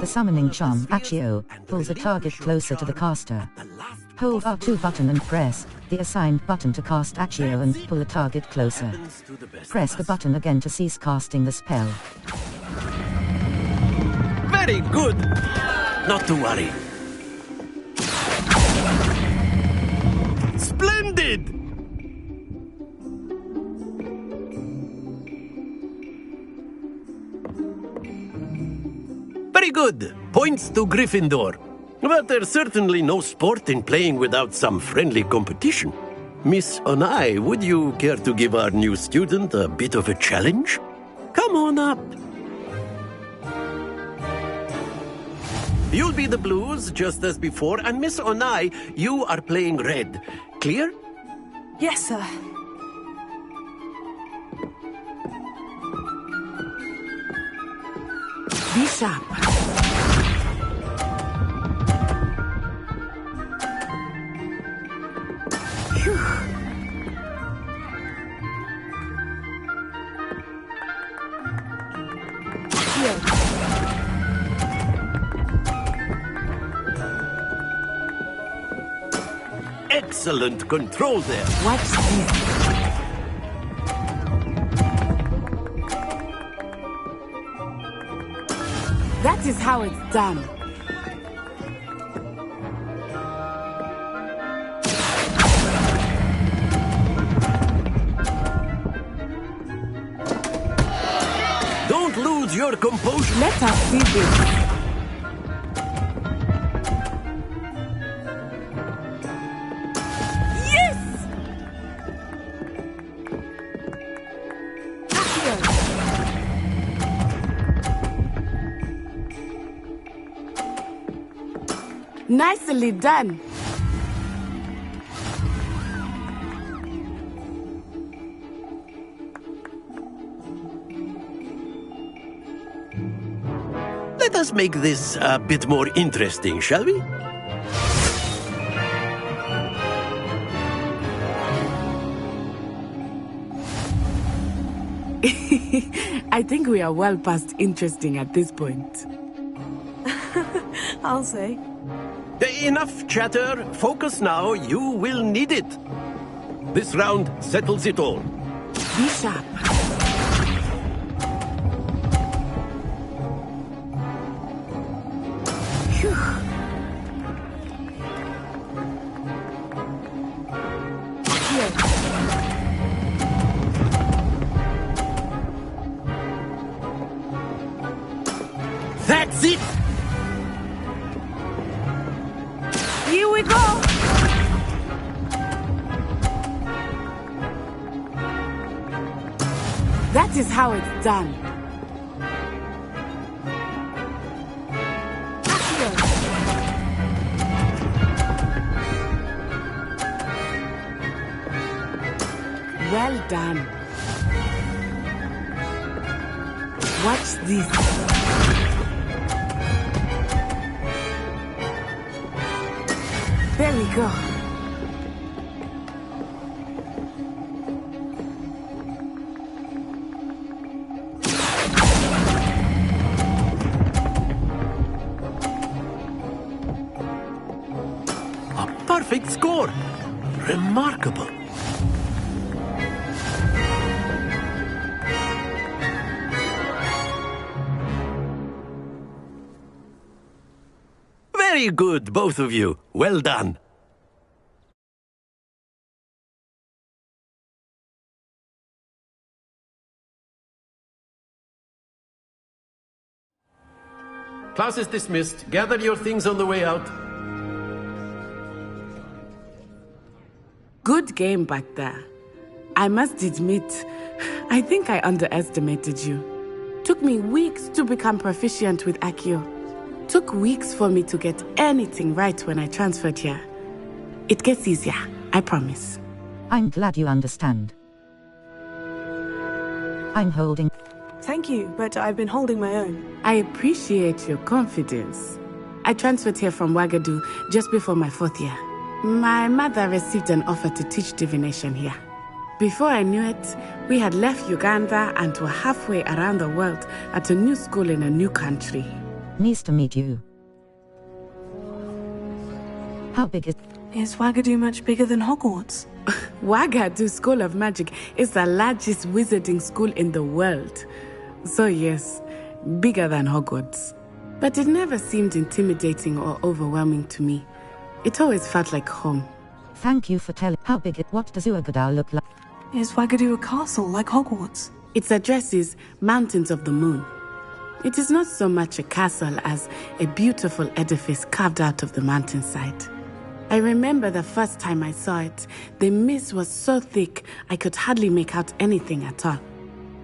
The summoning charm, Accio, pulls a target closer to the caster. Hold R2 button and press the assigned button to cast Accio and pull a target closer. Press the button again to cease casting the spell. Very good! Not to worry. Splendid! Very good. Points to Gryffindor. But there's certainly no sport in playing without some friendly competition. Miss Onai, would you care to give our new student a bit of a challenge? Come on up. You'll be the blues, just as before, and Miss Onai, you are playing red. Clear? Yes, sir. Be sharp. Phew. Here. Excellent control there. Watch this. That is how it's done. Don't lose your composure. Let us see this. Nicely done. Let us make this a bit more interesting, shall we? I think we are well past interesting at this point. I'll say. Enough chatter. Focus now. You will need it. This round settles it all. Be sharp. Phew. Here. That's it! Here we go! That is how it's done. Well done. Watch this. There we go. A perfect score. Remarkable. Very good, both of you. Well done. Class is dismissed. Gather your things on the way out. Good game back there. I must admit, I think I underestimated you. Took me weeks to become proficient with Accio. Took weeks for me to get anything right when I transferred here. It gets easier, I promise. I'm glad you understand. I'm holding. Thank you, but I've been holding my own. I appreciate your confidence. I transferred here from Wagadu just before my 4th year. My mother received an offer to teach divination here. Before I knew it, we had left Uganda and were halfway around the world at a new school in a new country. Nice to meet you. How big is... Is Wagadu much bigger than Hogwarts? Wagadu School of Magic is the largest wizarding school in the world. So yes, bigger than Hogwarts. But it never seemed intimidating or overwhelming to me. It always felt like home. Thank you for telling. How big it... What does Uagadao look like? Is Wagadu a castle like Hogwarts? Its address is Mountains of the Moon. It is not so much a castle as a beautiful edifice carved out of the mountainside. I remember the first time I saw it, the mist was so thick I could hardly make out anything at all.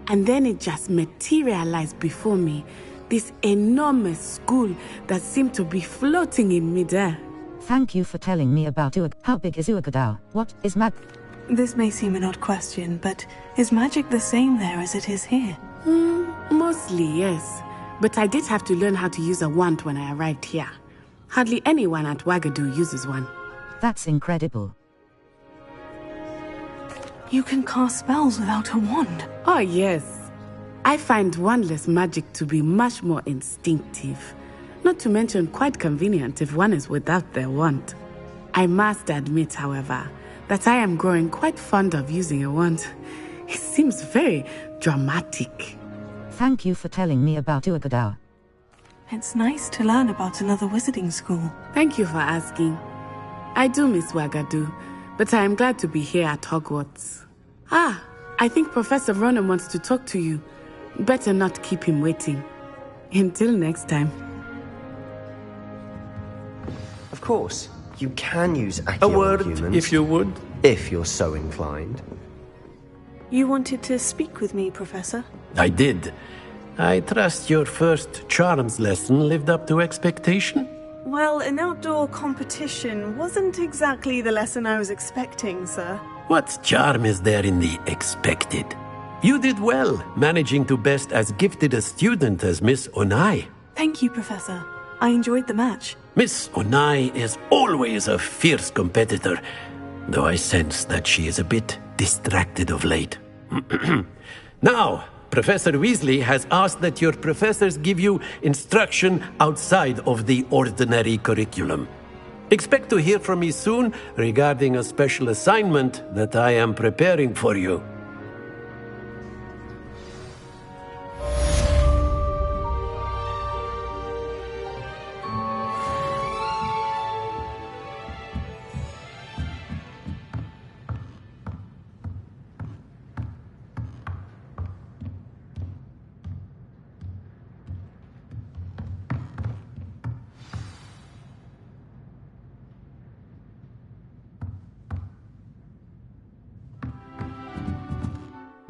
And then it just materialized before me, this enormous school that seemed to be floating in midair. Thank you for telling me about Uag... How big is Uagadao? What is mag... This may seem an odd question, but is magic the same there as it is here? Mostly, yes. But I did have to learn how to use a wand when I arrived here. Hardly anyone at Wagadu uses one. That's incredible. You can cast spells without a wand. Oh, yes. I find wandless magic to be much more instinctive. Not to mention quite convenient if one is without their wand. I must admit, however, that I am growing quite fond of using a wand. It seems very dramatic. Thank you for telling me about Uagadao. It's nice to learn about another wizarding school. Thank you for asking. I do miss Wagadu, but I am glad to be here at Hogwarts. I think Professor Ronan wants to talk to you. Better not keep him waiting. Until next time. Of course, you can use Accio A word, on humans, if you would. if you're so inclined. You wanted to speak with me, Professor? I did. I trust your first charms lesson lived up to expectation? Well, an outdoor competition wasn't exactly the lesson I was expecting, sir. What charm is there in the expected? You did well, managing to best as gifted a student as Miss Onai. Thank you, Professor. I enjoyed the match. Miss Onai is always a fierce competitor, though I sense that she is a bit distracted of late. Now, Professor Weasley has asked that your professors give you instruction outside of the ordinary curriculum. Expect to hear from me soon regarding a special assignment that I am preparing for you.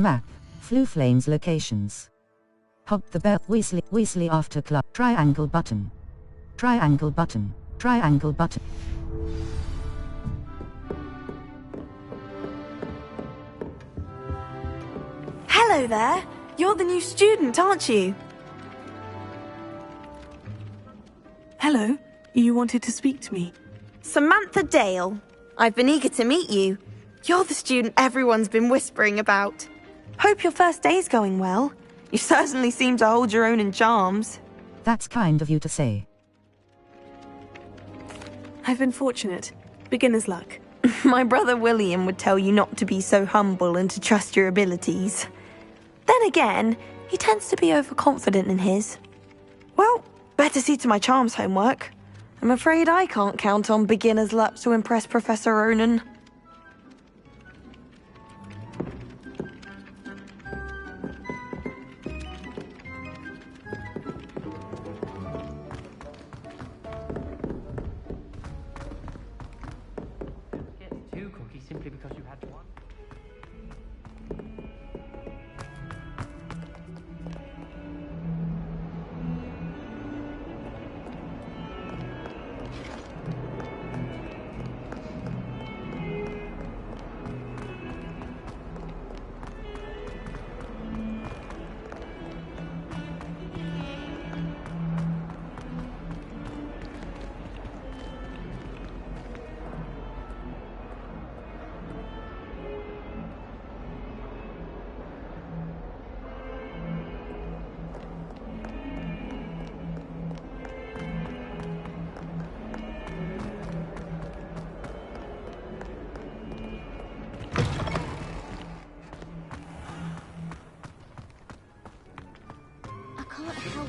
Map. Floo-Flame's locations. Hog the bell. Weasley after club. Triangle button. Triangle button. Triangle button. Hello there. You're the new student, aren't you? Hello. You wanted to speak to me? Samantha Dale. I've been eager to meet you. You're the student everyone's been whispering about. Hope your first day's going well. You certainly seem to hold your own in charms. That's kind of you to say. I've been fortunate. Beginner's luck. My brother William would tell you not to be so humble and to trust your abilities. Then again, he tends to be overconfident in his. Well, better see to my charms homework. I'm afraid I can't count on beginner's luck to impress Professor Ronan. Simply because you had one.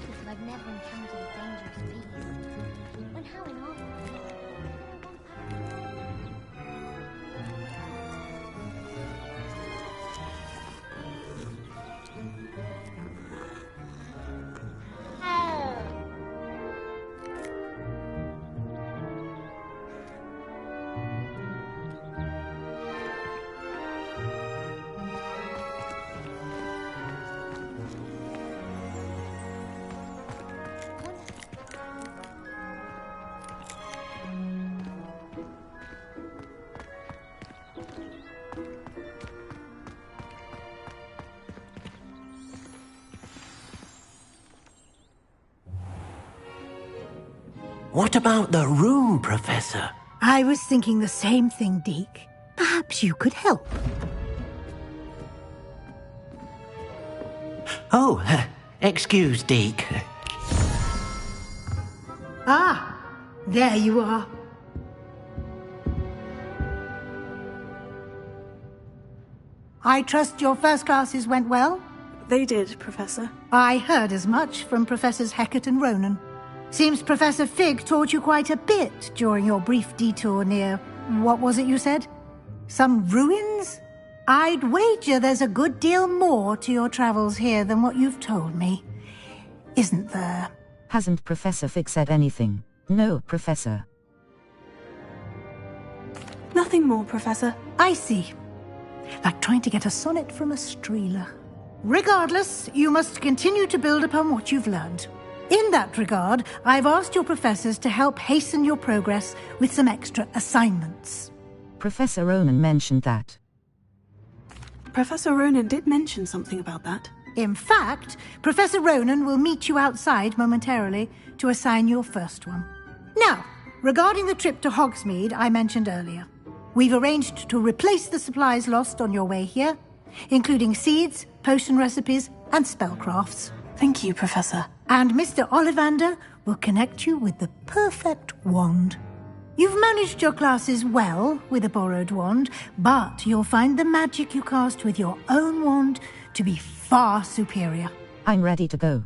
that I've never encountered a dangerous beast. When how in Hogwarts? What about the room, Professor? I was thinking the same thing, Deke. Perhaps you could help. Oh, excuse, Deke. Ah, there you are. I trust your first classes went well? They did, Professor. I heard as much from Professors Hecat and Ronan. Seems Professor Fig taught you quite a bit during your brief detour near... what was it you said? Some ruins? I'd wager there's a good deal more to your travels here than what you've told me. Isn't there? Hasn't Professor Fig said anything? No, Professor. Nothing more, Professor. I see. Like trying to get a sonnet from a streeler. Regardless, you must continue to build upon what you've learned. In that regard, I've asked your professors to help hasten your progress with some extra assignments. Professor Ronan mentioned that. Professor Ronan did mention something about that. In fact, Professor Ronan will meet you outside momentarily to assign your first one. Now, regarding the trip to Hogsmeade I mentioned earlier, we've arranged to replace the supplies lost on your way here, including seeds, potion recipes, and spellcrafts. Thank you, Professor. And Mr. Ollivander will connect you with the perfect wand. You've managed your classes well with a borrowed wand, but you'll find the magic you cast with your own wand to be far superior. I'm ready to go.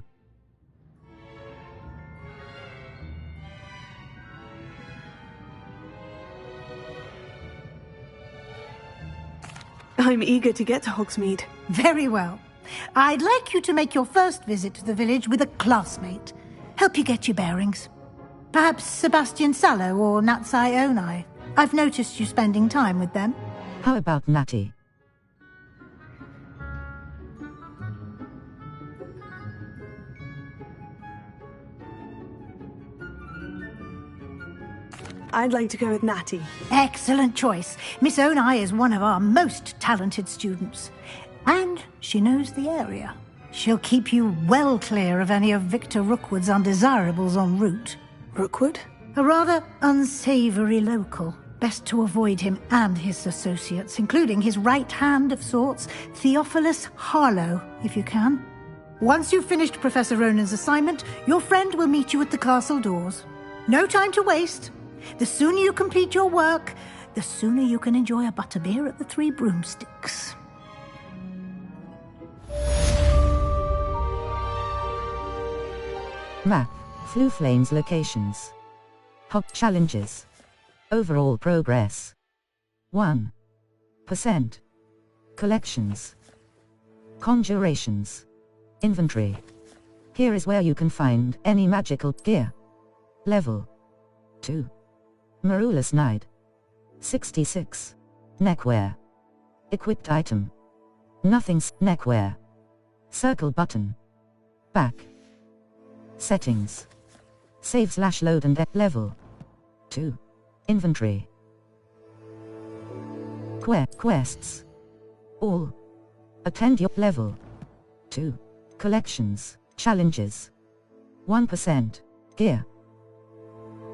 I'm eager to get to Hogsmeade. Very well. I'd like you to make your first visit to the village with a classmate. Help you get your bearings. Perhaps Sebastian Sallow or Natsai Onai. I've noticed you spending time with them. How about Natty? I'd like to go with Natty. Excellent choice. Miss Onai is one of our most talented students. And she knows the area. She'll keep you well clear of any of Victor Rookwood's undesirables en route. Rookwood? A rather unsavoury local. Best to avoid him and his associates, including his right hand of sorts, Theophilus Harlow, if you can. Once you've finished Professor Ronan's assignment, your friend will meet you at the castle doors. No time to waste. The sooner you complete your work, the sooner you can enjoy a butterbeer at the Three Broomsticks. Map. Fluflane's locations. Hop challenges. Overall progress. 1%. Collections. Conjurations. Inventory. Here is where you can find any magical gear. Level 2. Marulus Knight. 66. Neckwear. Equipped item. Nothing's neckwear. Circle button. Back. Settings. Save/load and level 2. Inventory. Quests. All. Attend your level 2. Collections. Challenges. 1%. Gear.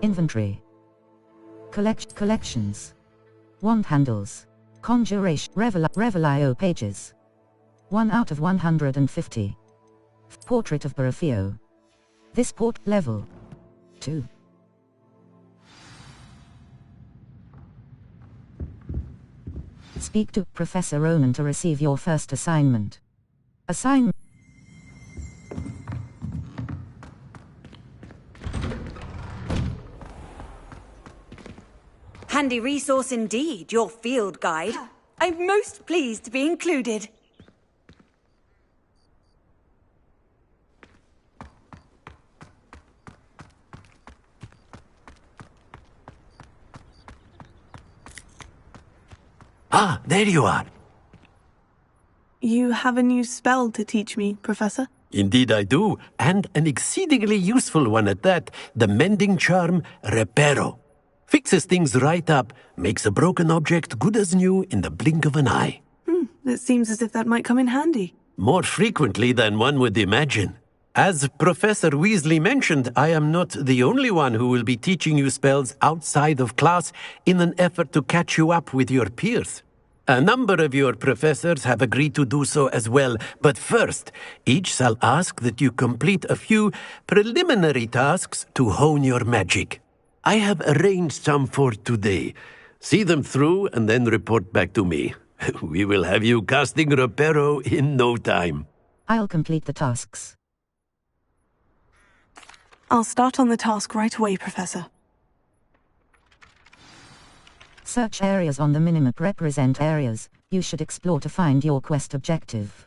Inventory. Collections. Wand handles. Conjuration. Revelio pages. 1 out of 150. Portrait of Barafio. This port level 2. Speak to Professor Ronan to receive your first assignment. handy resource indeed, your field guide. I'm most pleased to be included. Ah, there you are. You have a new spell to teach me, Professor? Indeed I do, and an exceedingly useful one at that. The mending charm, Reparo. Fixes things right up, makes a broken object good as new in the blink of an eye. It seems as if that might come in handy. More frequently than one would imagine. As Professor Weasley mentioned, I am not the only one who will be teaching you spells outside of class in an effort to catch you up with your peers. A number of your professors have agreed to do so as well, but first, each shall ask that you complete a few preliminary tasks to hone your magic. I have arranged some for today. See them through and then report back to me. We will have you casting Reparo in no time. I'll complete the tasks. I'll start on the task right away, Professor. Search areas on the minimap represent areas you should explore to find your quest objective.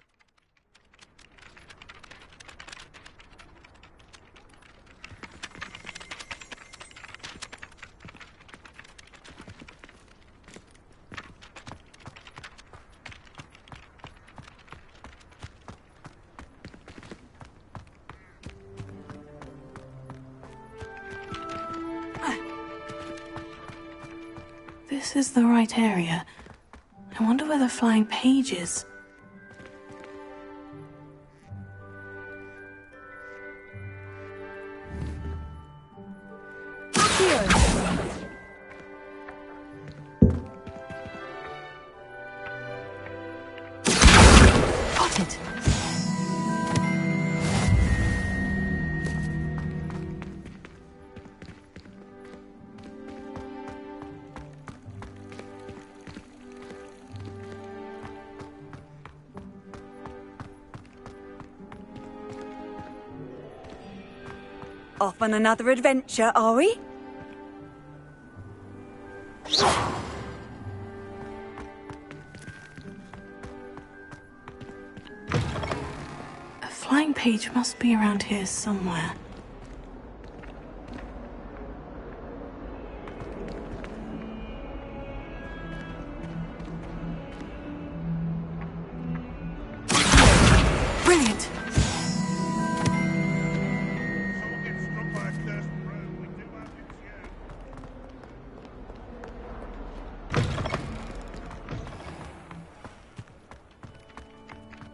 This is the right area. I wonder where the flying page is. Spotted! Off on another adventure, are we? A flying page must be around here somewhere. Brilliant!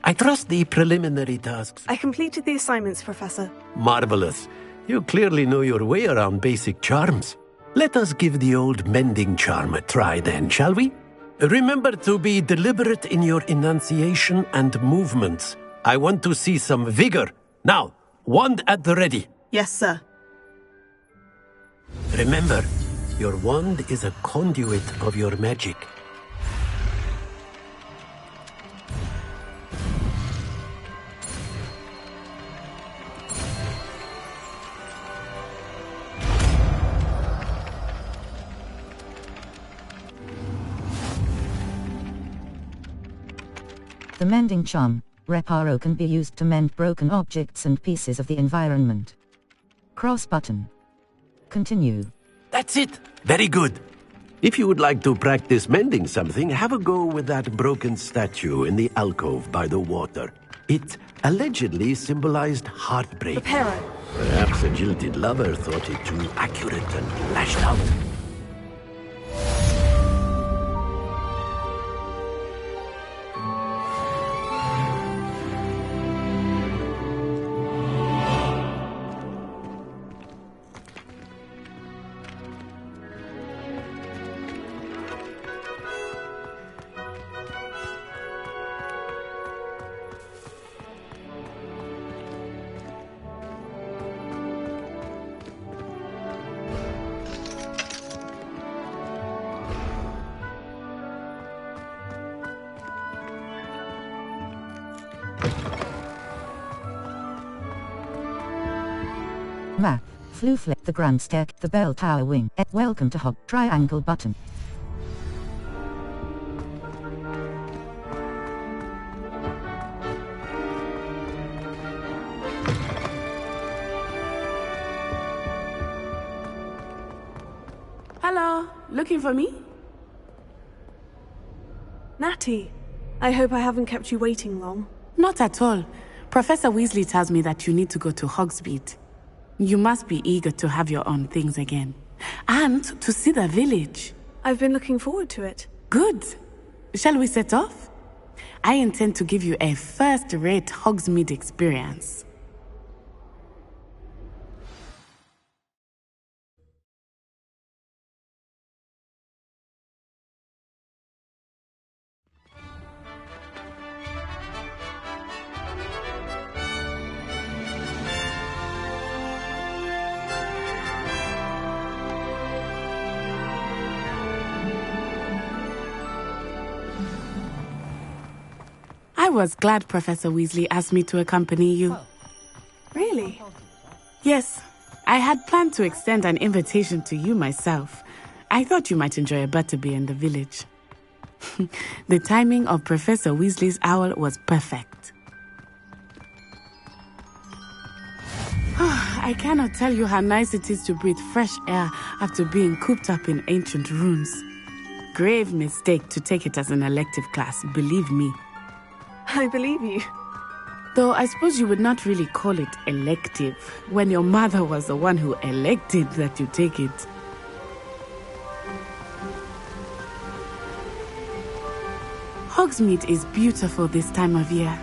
I trust the preliminary tasks. I completed the assignments, Professor. Marvelous. You clearly know your way around basic charms. Let us give the old mending charm a try then, shall we? Remember to be deliberate in your enunciation and movements. I want to see some vigor. Now, wand at the ready. Yes, sir. Remember, your wand is a conduit of your magic. The mending charm, Reparo, can be used to mend broken objects and pieces of the environment. Cross button. Continue. That's it. Very good. If you would like to practice mending something, have a go with that broken statue in the alcove by the water. It allegedly symbolized heartbreak. Reparo. Perhaps a jilted lover thought it too accurate and lashed out. Map. Floo flip the grand stack, the bell tower wing. Welcome to Hog triangle button. Hello, looking for me? Natty, I hope I haven't kept you waiting long. Not at all. Professor Weasley tells me that you need to go to Hogsmeade. You must be eager to have your own things again. And to see the village. I've been looking forward to it. Good. Shall we set off? I intend to give you a first-rate Hogsmeade experience. I was glad Professor Weasley asked me to accompany you. Really? Yes, I had planned to extend an invitation to you myself. I thought you might enjoy a butterbeer in the village. The timing of Professor Weasley's owl was perfect. I cannot tell you how nice it is to breathe fresh air after being cooped up in ancient ruins. Grave mistake to take it as an elective class, believe me. I believe you. Though I suppose you would not really call it elective when your mother was the one who elected that you take it. Hogsmeade is beautiful this time of year.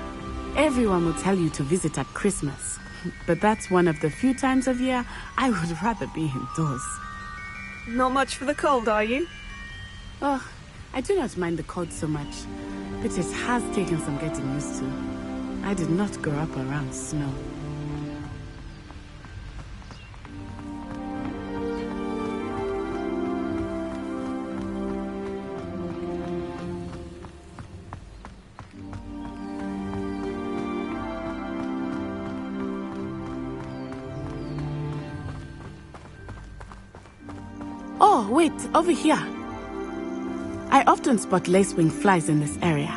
Everyone will tell you to visit at Christmas, but that's one of the few times of year I would rather be indoors. Not much for the cold, are you? Oh, I do not mind the cold so much, but it has taken some getting used to. I did not grow up around snow. Oh, wait, over here. I often spot lacewing flies in this area.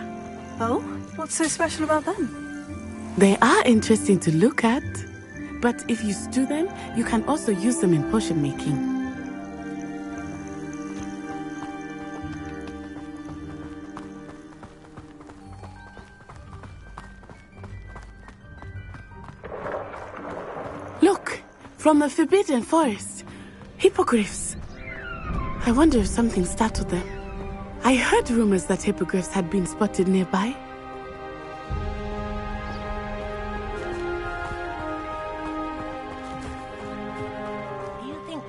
Oh? What's so special about them? They are interesting to look at, but if you stew them, you can also use them in potion making. Look, from the Forbidden Forest, hippogriffs. I wonder if something startled them. I heard rumors that hippogriffs had been spotted nearby.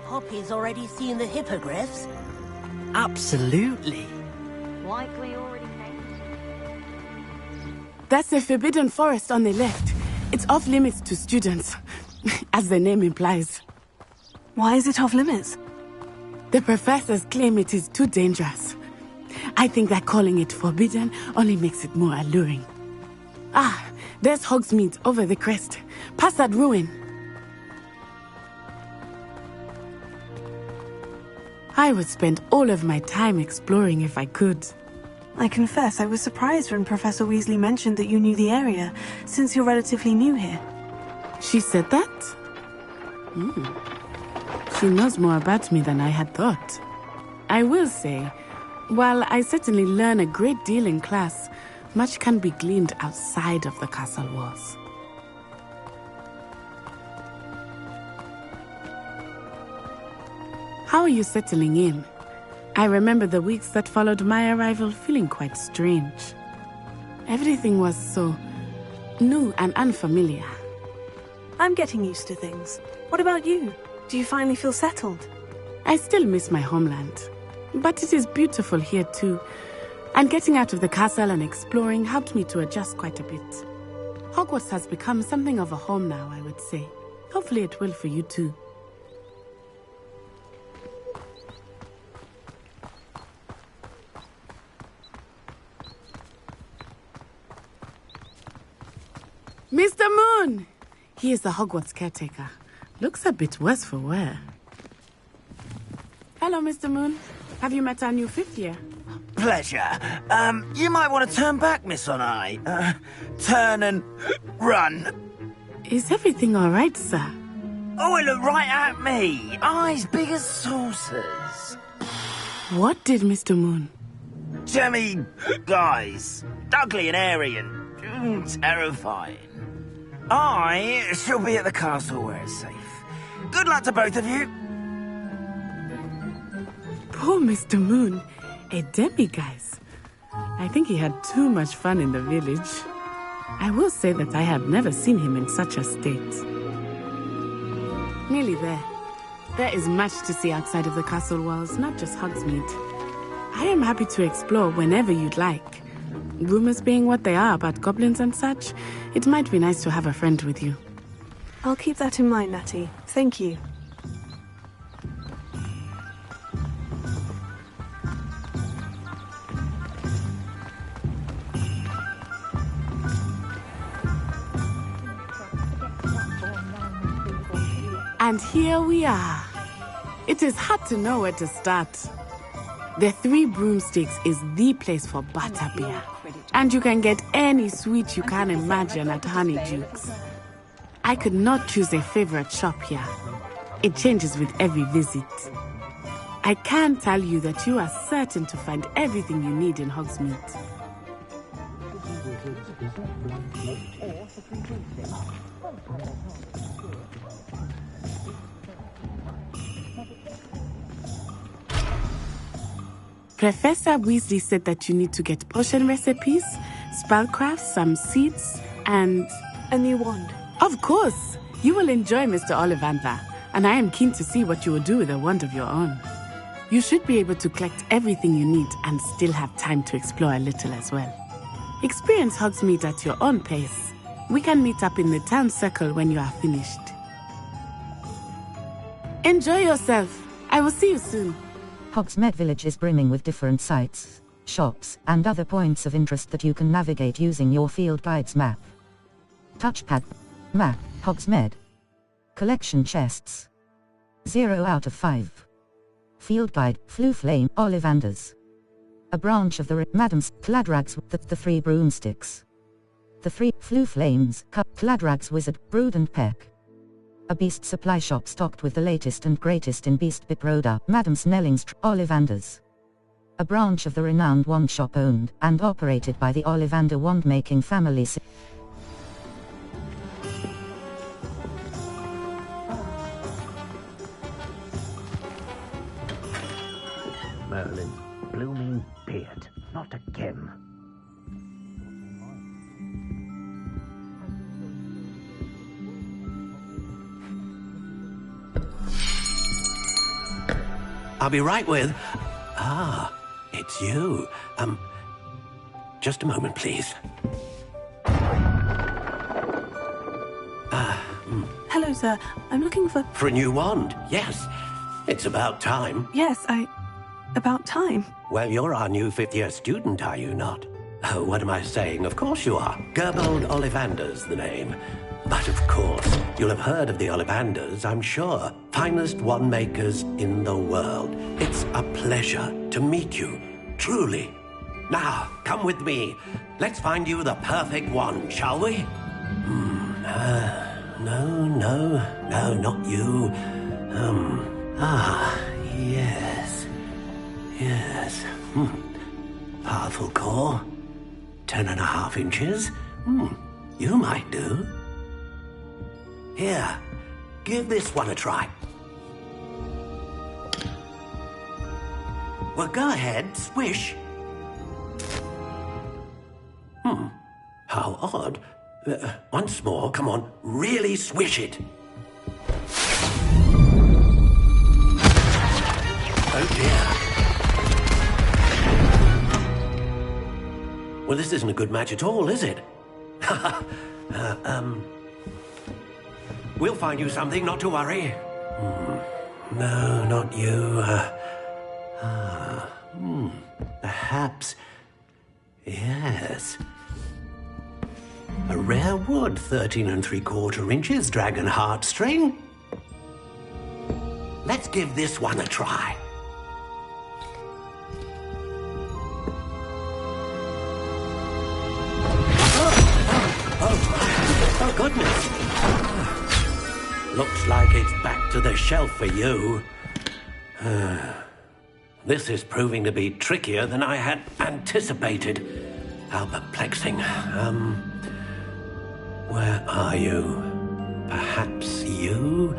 Poppy's already seen the hippogriffs? Absolutely. Likely already named. That's the Forbidden Forest on the left. It's off limits to students, as the name implies. Why is it off limits? The professors claim it is too dangerous. I think that calling it forbidden only makes it more alluring. Ah, there's Hogsmeade over the crest, past that ruin. I would spend all of my time exploring if I could. I confess I was surprised when Professor Weasley mentioned that you knew the area, since you're relatively new here. She said that? She knows more about me than I had thought. I will say, while I certainly learn a great deal in class, much can be gleaned outside of the castle walls. How are you settling in? I remember the weeks that followed my arrival feeling quite strange. Everything was so new and unfamiliar. I'm getting used to things. What about you? Do you finally feel settled? I still miss my homeland, but it is beautiful here too. And getting out of the castle and exploring helped me to adjust quite a bit. Hogwarts has become something of a home now, I would say. Hopefully it will for you too. Mr. Moon! He is the Hogwarts caretaker. Looks a bit worse for wear. Hello, Mr. Moon. Have you met our new fifth year? Pleasure. You might want to turn back, Miss Onai. Turn and run. Is everything all right, sir? Oh, it looked right at me. Eyes big as saucers. What did Mr. Moon? Jemmy, guys. Ugly and airy and terrifying. I shall be at the castle where it's safe. Good luck to both of you. Poor Mr. Moon. A demiguise. I think he had too much fun in the village. I will say that I have never seen him in such a state. Nearly there. There is much to see outside of the castle walls, not just Hogsmeade. I am happy to explore whenever you'd like. Rumors being what they are about goblins and such, it might be nice to have a friend with you. I'll keep that in mind, Natty. Thank you. And here we are. It is hard to know where to start. The Three Broomsticks is the place for butterbeer. And you can get any sweet you can imagine at Honeydukes. I could not choose a favorite shop here. It changes with every visit. I can tell you that you are certain to find everything you need in Hogsmeade. Professor Weasley said that you need to get potion recipes, spellcrafts, some seeds, and... a new wand. Of course! You will enjoy Mr. Ollivander, and I am keen to see what you will do with a wand of your own. You should be able to collect everything you need and still have time to explore a little as well. Experience Hogsmeade at your own pace. We can meet up in the town circle when you are finished. Enjoy yourself. I will see you soon. Hogsmeade Village is brimming with different sites, shops, and other points of interest that you can navigate using your field guide's map. Touchpad. Map. Hogsmeade. Collection chests. 0 out of 5. Field guide. Floo Flame. Ollivanders. A branch of the Madam's Cladrag's the Three Broomsticks. The Three Floo Flames. Cladrag's Wizard. Brood and Peck. A beast supply shop stocked with the latest and greatest in beast biproda, Madame Snelling's Ollivanders. A branch of the renowned wand shop owned and operated by the Ollivander wand-making family. Merlin's blooming beard, not again. I'll be right with... Ah, it's you. Just a moment, please. Hello, sir. I'm looking for... For a new wand, yes. It's about time. Yes, about time. Well, you're our new fifth-year student, are you not? Oh, what am I saying? Of course you are. Gerbold Ollivander's the name. But of course, you'll have heard of the Ollivanders, I'm sure. Finest wand makers in the world. It's a pleasure to meet you, truly. Now, come with me. Let's find you the perfect wand, shall we? No, not you. Yes. Powerful core. 10.5 inches. You might do. Here, give this one a try. Well, go ahead, swish. How odd. Once more, come on, really swish it. Oh dear. Well, this isn't a good match at all, is it? We'll find you something, not to worry. No, not you. Perhaps... Yes. A rare wood, 13 3/4 inches, dragon heartstring. Let's give this one a try. Oh, goodness. Looks like it's back to the shelf for you. This is proving to be trickier than I had anticipated. How perplexing. Where are you? Perhaps you?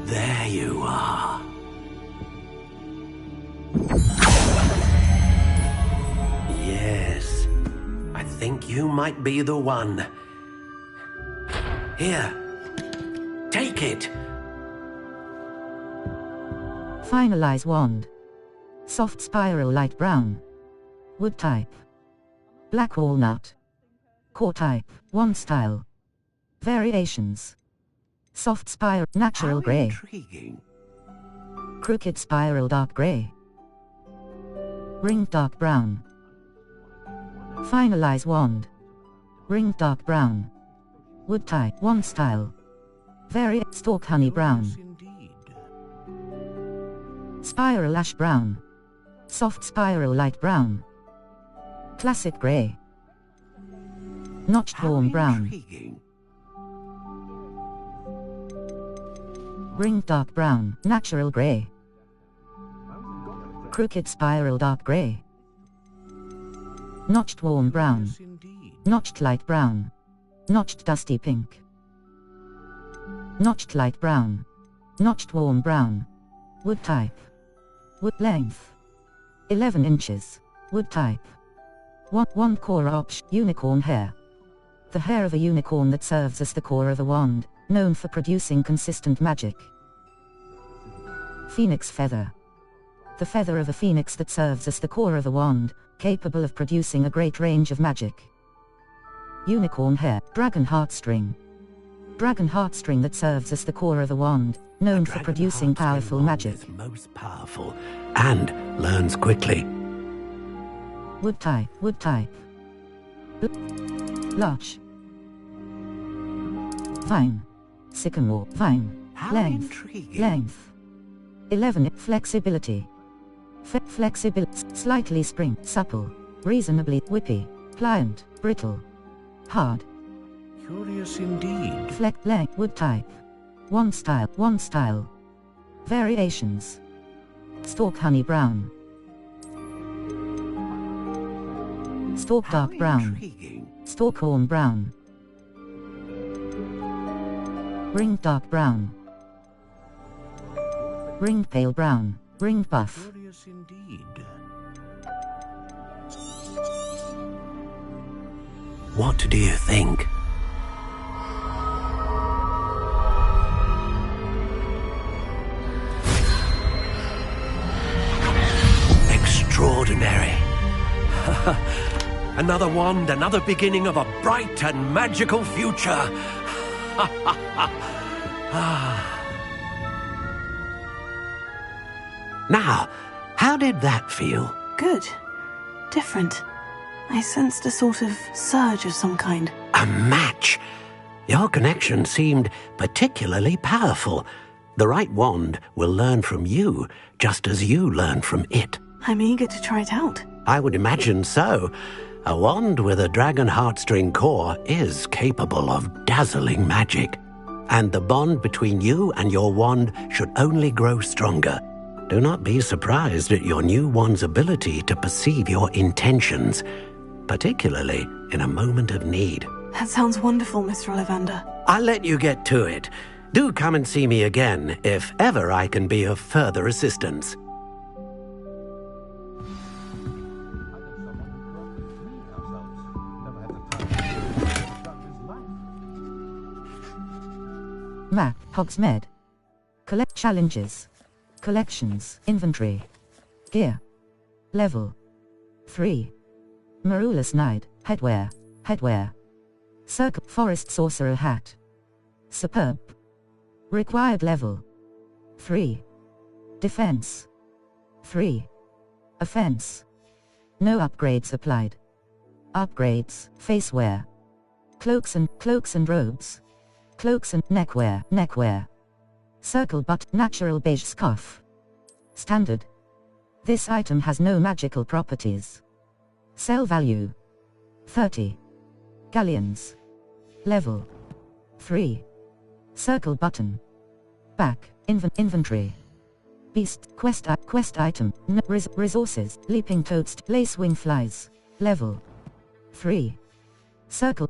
There you are. Yes, I think you might be the one. Here, take it. Finalize wand. Soft spiral light brown. Wood type. Black walnut. Core type, wand style. Variations. Soft spiral, natural grey. Intriguing. Crooked spiral dark grey. Ringed dark brown. Finalize wand. Ringed dark brown. Wood type, wand style. Stalk honey brown. Spiral ash brown. Soft spiral light brown. Classic grey. Notched warm brown. Ringed dark brown, natural grey. Crooked spiral dark grey. Notched warm brown. Notched light brown. Notched dusty pink. Notched light brown. Notched warm brown. Wood type. Wood length. 11 inches. Wood type. Wand core option. Unicorn hair. The hair of a unicorn that serves as the core of a wand, known for producing consistent magic. Phoenix feather. The feather of a phoenix that serves as the core of a wand, capable of producing a great range of magic. Unicorn hair. Dragon heartstring. Dragon heartstring that serves as the core of a wand, known for producing powerful magic. Most powerful and learns quickly. Wood type. Wood type. Larch. Vine. Sycamore. Vine. How length. intriguing. Length. 11. Flexibility. Flexibility. Slightly spring. Supple. Reasonably. Whippy. Pliant. Brittle. Hard. Curious indeed. Length. Wood type. Wand style. Wand style. Variations. Stalk honey brown. Stalk dark brown. Stalk horn brown. Ringed dark brown. Ringed pale brown. Ringed buff. Curious indeed. What do you think? Extraordinary. Another wand, another beginning of a bright and magical future. Now, how did that feel? Good. Different. I sensed a sort of surge of some kind. A match. Your connection seemed particularly powerful. The right wand will learn from you, just as you learn from it. I'm eager to try it out. I would imagine so. A wand with a dragon heartstring core is capable of dazzling magic. And the bond between you and your wand should only grow stronger. Do not be surprised at your new wand's ability to perceive your intentions, particularly in a moment of need. That sounds wonderful, Mr. Ollivander. I'll let you get to it. Do come and see me again if ever I can be of further assistance. Map. Hogsmeade. Collect challenges. Collections. Inventory. Gear. Level 3. Marulus Knight. Headwear. Headwear. Circle. Forest Sorcerer Hat. Superb. Required level 3. Defense 3. Offense. No upgrades applied. Upgrades. Facewear. Cloaks and robes. Cloaks and neckwear. Circle but natural beige scarf. Standard. This item has no magical properties. Sell value 30 galleons. Level 3. Circle button. Back, inventory. Beast, quest item, resources, leaping toadst, lace wing flies. Level 3. Circle.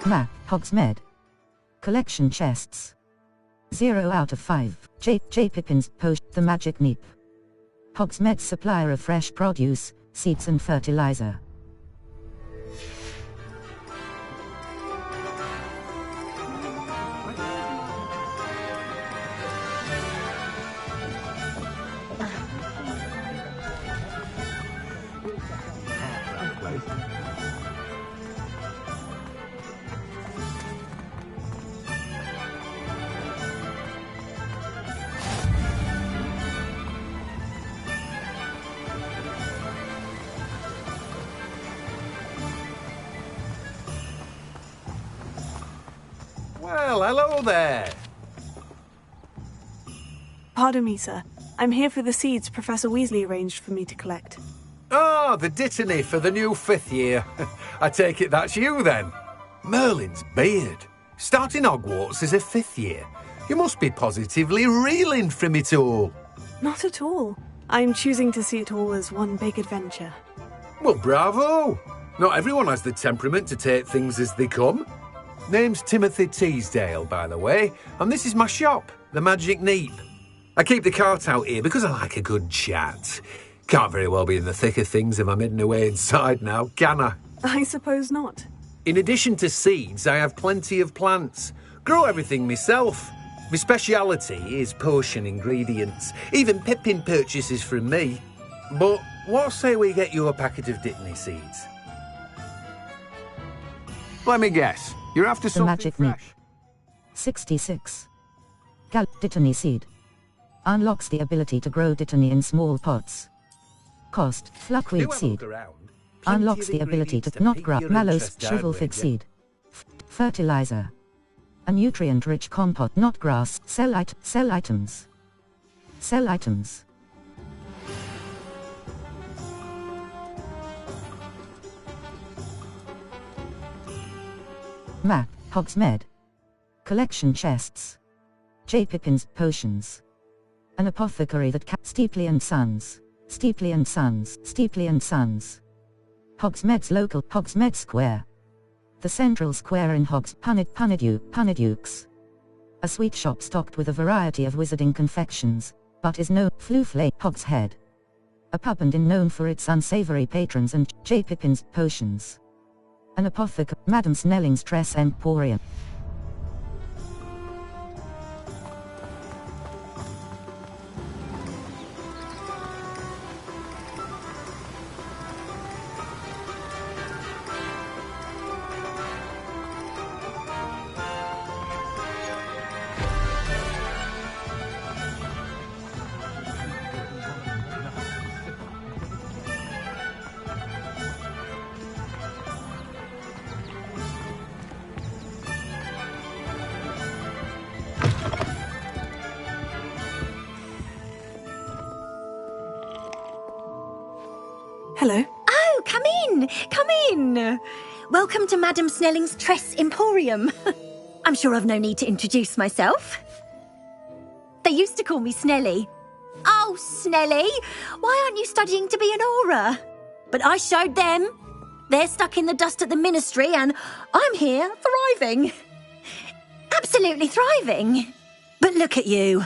Map, Hogsmeade. Collection chests. 0 out of 5. J. Pippin's Post, the Magic Neep. Hogsmeade supplier of fresh produce, seeds and fertilizer. Well, hello there. Pardon me, sir. I'm here for the seeds Professor Weasley arranged for me to collect. Oh, the dittany for the new 5th year. I take it that's you, then. Merlin's beard. Starting Hogwarts as a 5th year. You must be positively reeling from it all. Not at all. I'm choosing to see it all as one big adventure. Well, bravo. Not everyone has the temperament to take things as they come. Name's Timothy Teasdale, by the way, and this is my shop, the Magic Neep. I keep the cart out here because I like a good chat. Can't very well be in the thick of things if I'm hidden away inside now, can I? I suppose not. In addition to seeds, I have plenty of plants. Grow everything myself. My speciality is potion ingredients. Even Pippin purchases from me. But what say we get you a packet of Dittany seeds? Let me guess. You're after the something Magic Neep. 66. Dittany seed. Unlocks the ability to grow Dittany in small pots. Cost, fluckweed seed. Unlocks the ability to not grow mallows, shrivelfig seed. Fertilizer. A nutrient-rich compost, not grass. Sell items. Sell items. Map, Hogsmeade. Collection chests. J. Pippin's potions. An apothecary that Steepley and Sons. Steepley and Sons. Steepley and Sons. Hogsmeade's local Hogsmeade Square. The central square in Punnedukes. A sweet shop stocked with a variety of wizarding confections, but is known Flooflay Hogshead. A pub and inn known for its unsavory patrons and J. Pippin's potions. An apothecary, Madame Snelling's Tress Emporium. Hello. Oh, come in. Come in. Welcome to Madame Snelling's Tress Emporium. I'm sure I've no need to introduce myself. They used to call me Snelly. Oh, Snelly, why aren't you studying to be an aura? But I showed them. They're stuck in the dust at the ministry and I'm here thriving. Absolutely thriving. But look at you.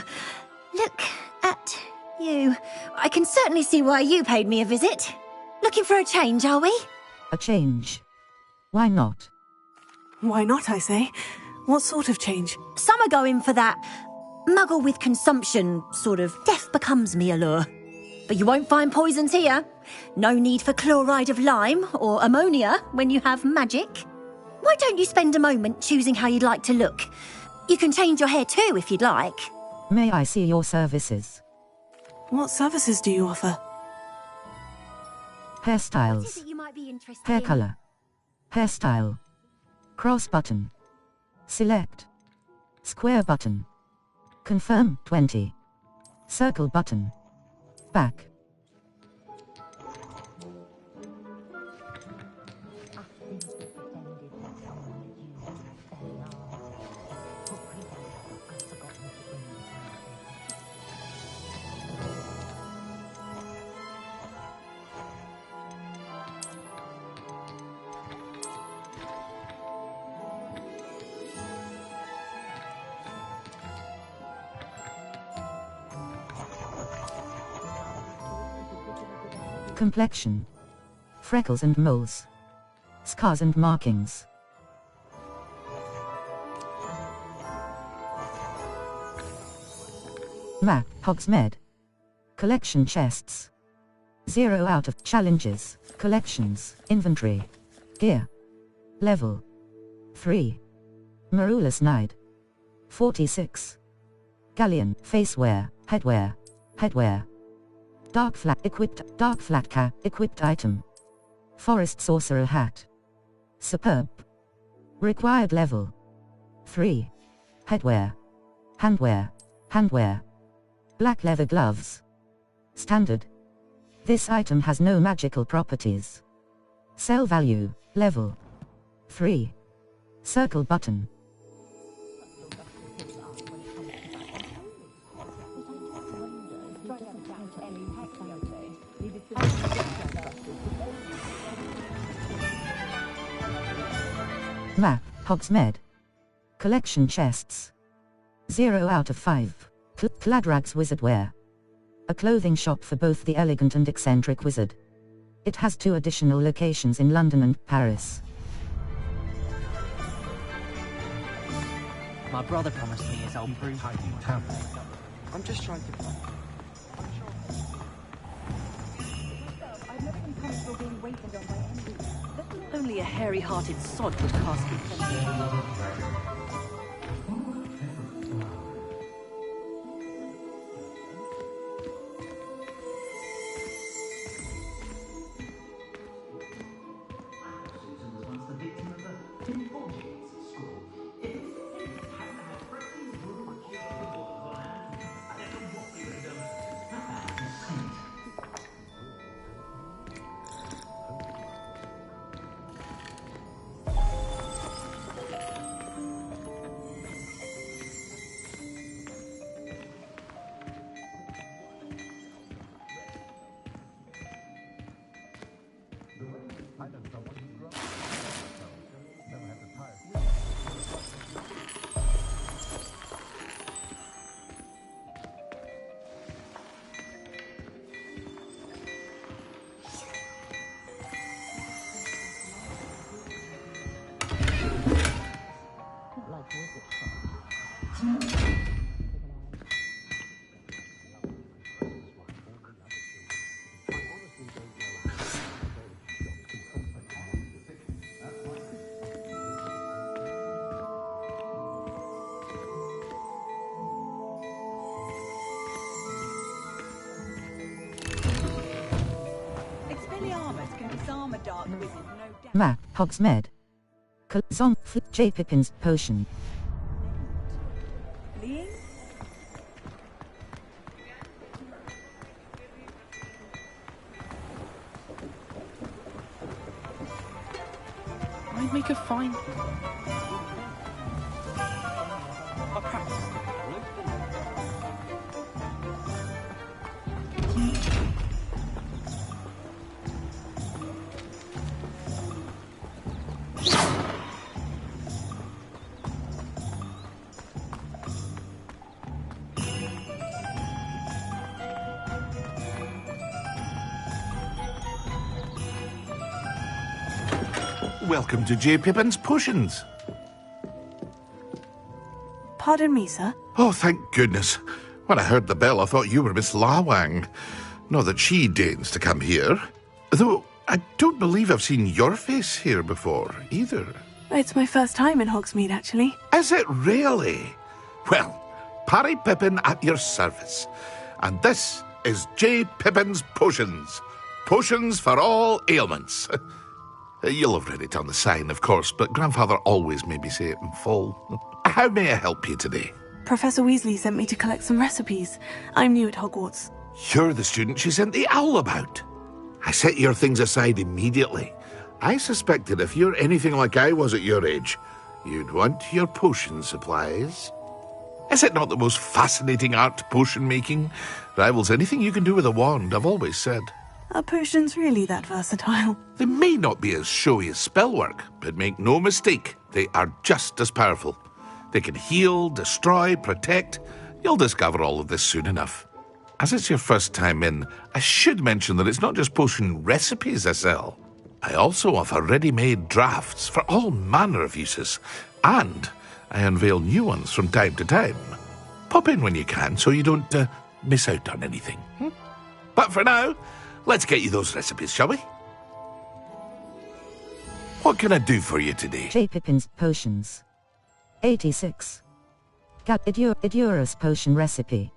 Look at you. I can certainly see why you paid me a visit. Looking for a change, are we? A change. Why not? Why not, I say? What sort of change? Some are going for that muggle with consumption, sort of death becomes me allure. But you won't find poisons here. No need for chloride of lime or ammonia when you have magic. Why don't you spend a moment choosing how you'd like to look? You can change your hair too if you'd like. May I see your services? What services do you offer? What Hairstyles. is it you might be interested Hair in? color. Hairstyle. Cross button. Select. Square button. Confirm 20. Circle button. Back. Complexion. Freckles and moles. Scars and markings. Map, Hogsmeade. Collection chests. 0 out of challenges, collections, inventory. Gear. Level 3. Marulus Nide. 46. Galleon, facewear, headwear. Headwear. Dark flat cap, equipped item. Forest sorcerer hat. Superb. Required level 3. Headwear. Handwear. Black leather gloves. Standard. This item has no magical properties. Sell value, level 3. Circle button. Map, Hogsmeade. Collection chests. 0 out of 5. Cladrag's Wizardwear. A clothing shop for both the elegant and eccentric wizard. It has 2 additional locations in London and Paris. My brother promised me his old brew. I'm just trying to... Only a hairy-hearted sod would cast me. Map, Hogsmeade. J. Pippin's potion. I'd make a fine. I'll practice. Welcome to J. Pippin's Potions. Pardon me, sir. Oh, thank goodness. When I heard the bell, I thought you were Miss Lawang. Not that she deigns to come here. Though, I don't believe I've seen your face here before, either. It's my first time in Hogsmeade, actually. Is it really? Well, Parry Pippin at your service. And this is J. Pippin's Potions. Potions for all ailments. You'll have read it on the sign, of course, but Grandfather always made me say it in full. How may I help you today? Professor Weasley sent me to collect some recipes. I'm new at Hogwarts. You're the student she sent the owl about. I set your things aside immediately. I suspected if you're anything like I was at your age, you'd want your potion supplies. Is it not the most fascinating art, potion making? Rivals anything you can do with a wand, I've always said. Are potions really that versatile? They may not be as showy as spellwork, but make no mistake, they are just as powerful. They can heal, destroy, protect. You'll discover all of this soon enough. As it's your first time in, I should mention that it's not just potion recipes I sell. I also offer ready-made drafts for all manner of uses, and I unveil new ones from time to time. Pop in when you can so you don't miss out on anything. But for now, let's get you those recipes, shall we? What can I do for you today? J. Pippin's Potions. 86. Idurus Potion Recipe.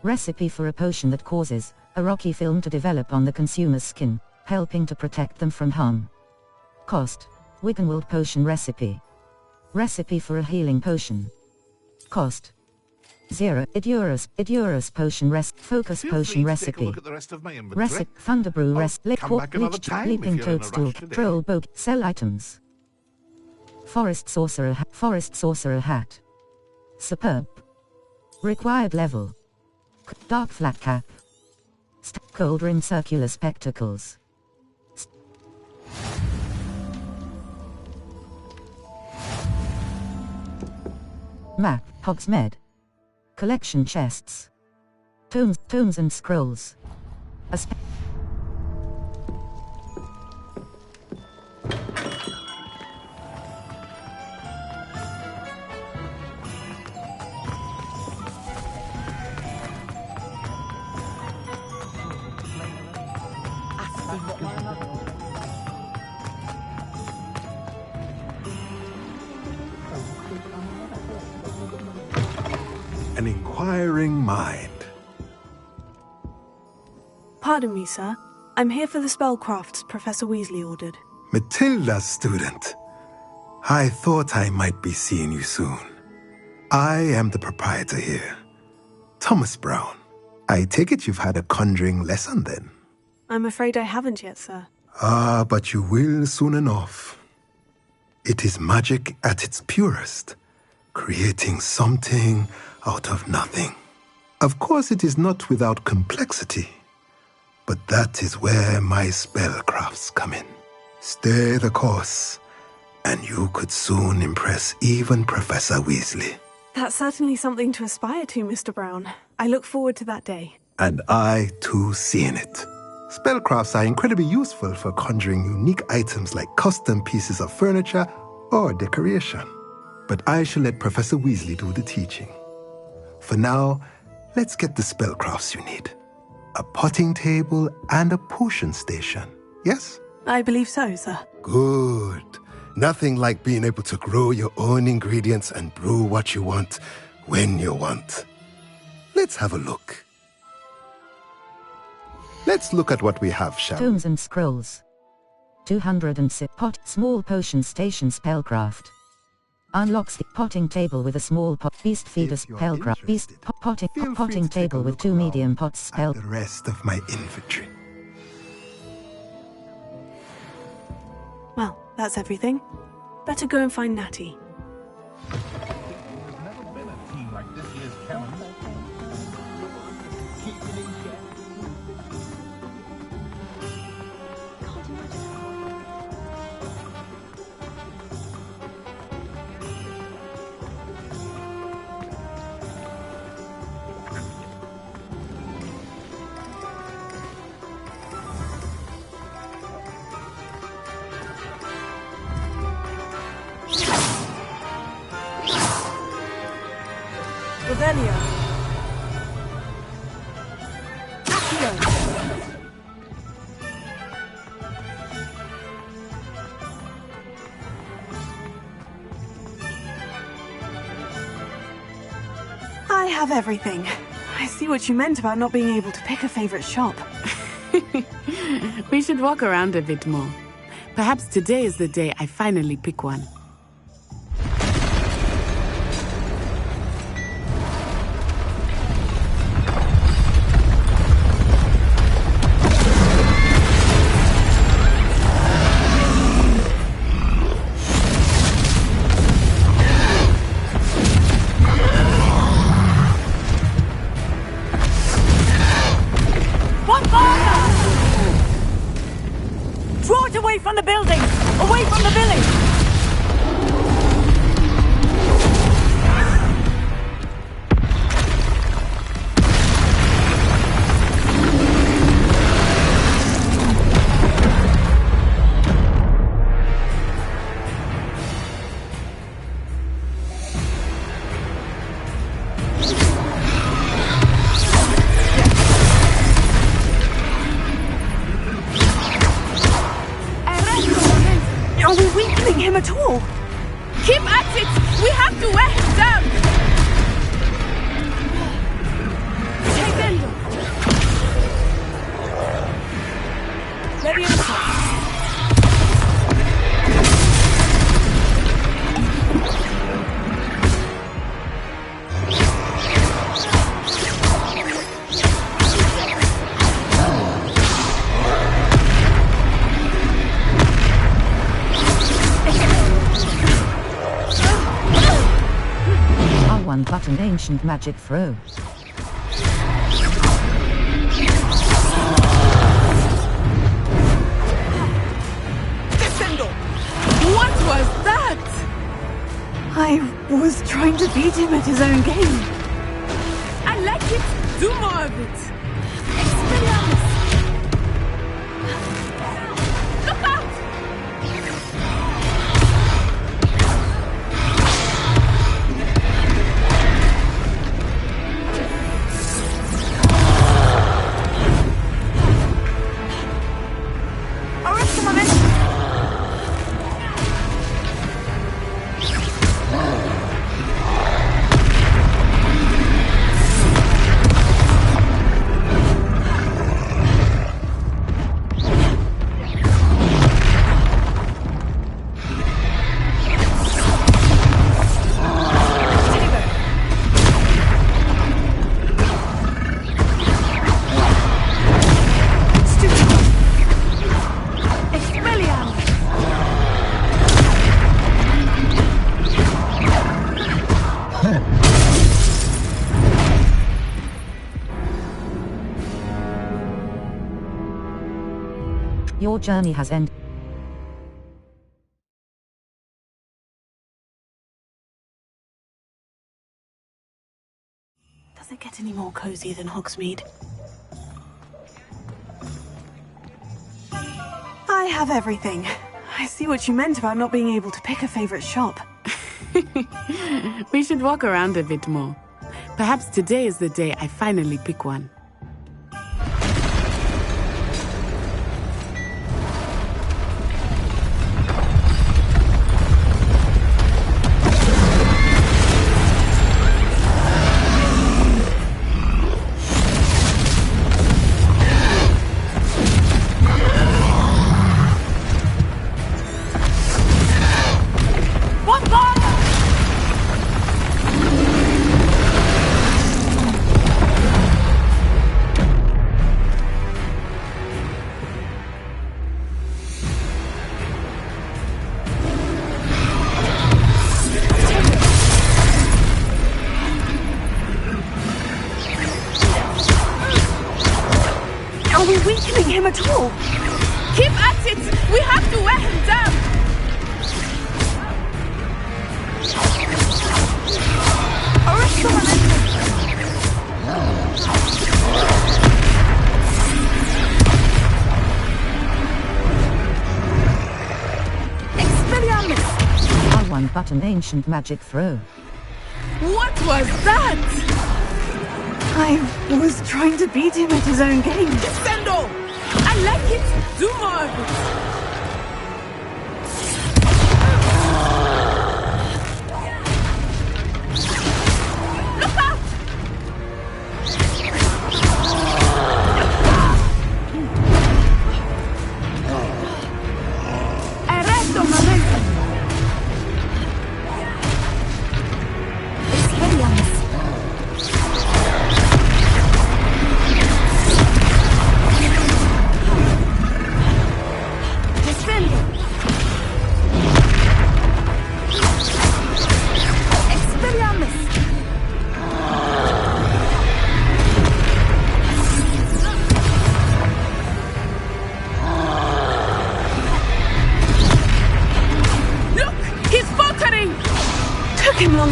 Recipe for a potion that causes a rocky film to develop on the consumer's skin, helping to protect them from harm. Cost. Wiccanwold Potion Recipe. Recipe for a healing potion. Cost. 0. Idurus Potion Focus Potion Recipe. Thunderbrew Leaping Toadstool. Troll Bogey. Sell items. Forest Sorcerer Hat. Superb. Required level. Dark Flat Cap. Gold Rim Circular Spectacles. Map, Hogsmeade. Collection chests. Tomes and scrolls. An inquiring mind. Pardon me, sir. I'm here for the spellcrafts Professor Weasley ordered. Matilda's student. I thought I might be seeing you soon. I am the proprietor here, Thomas Brown. I take it you've had a conjuring lesson then? I'm afraid I haven't yet, sir. Ah, but you will soon enough. It is magic at its purest, creating something out of nothing. Of course, it is not without complexity, but that is where my spellcrafts come in. Stay the course, and you could soon impress even Professor Weasley. That's certainly something to aspire to, Mr. Brown. I look forward to that day. And I, too, seeing it. Spellcrafts are incredibly useful for conjuring unique items like custom pieces of furniture or decoration. But I shall let Professor Weasley do the teaching. For now, let's get the spellcrafts you need. A potting table and a potion station, yes? I believe so, sir. Good. Nothing like being able to grow your own ingredients and brew what you want when you want. Let's have a look. Let's look at what we have, shall we? Tomes and scrolls. 206 pot small potion station spellcraft. Unlocks the potting table with a small pot. Beast feeder spellcraft. Potting table with 2 medium pots spell. The rest of my inventory. Well, that's everything. Better go and find Natty. Revelio. Accio. I have everything. I see what you meant about not being able to pick a favorite shop. We should walk around a bit more. Perhaps today is the day I finally pick one. Draw it away from the building! Away from the village! Are we weakening him at all? Keep at it! We have to wear him down! R1 button ancient magic throw. What was that? I was trying to beat him at his own game. I like it. Do more of it. Expelliarmus. Look out! Arrest the momentum! Your journey has ended. Does it get any more cozy than Hogsmeade? I have everything. I see what you meant about not being able to pick a favorite shop. We should walk around a bit more. Perhaps today is the day I finally pick one. Are we weakening him at all? Keep at it! We have to wear him down! Arrest the momentum! Expelliarmus! R1 button ancient magic throw. What was that? I was trying to beat him at his own game. Descendo! I like it! Do more of it! Look out!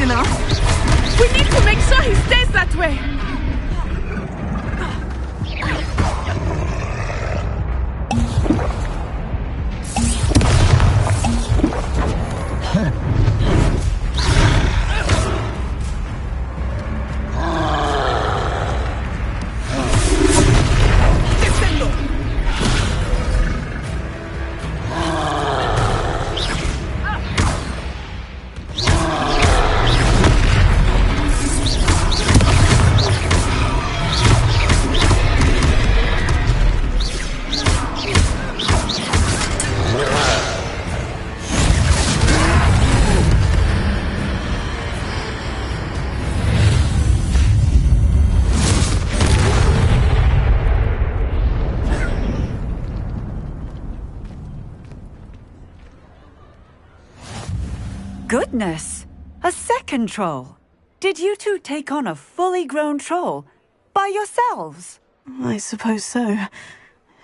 enough. We need to make sure he stays that way. Goodness! A second troll! Did you two take on a fully grown troll? By yourselves? I suppose so.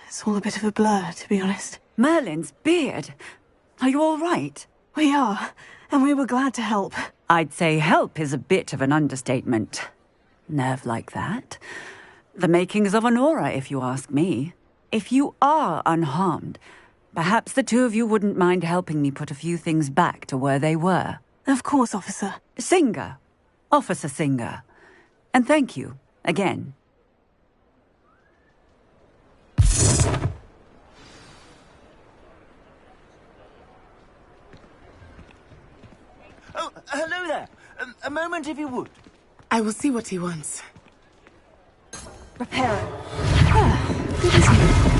It's all a bit of a blur, to be honest. Merlin's beard. Are you all right? We are, and we were glad to help. I'd say help is a bit of an understatement. Nerve like that. The makings of an aura, if you ask me. If you are unharmed, perhaps the two of you wouldn't mind helping me put a few things back to where they were. Of course, officer. Singer. Officer Singer. And thank you, again. Oh, hello there. A moment, if you would. I will see what he wants. Reparo. Good as new.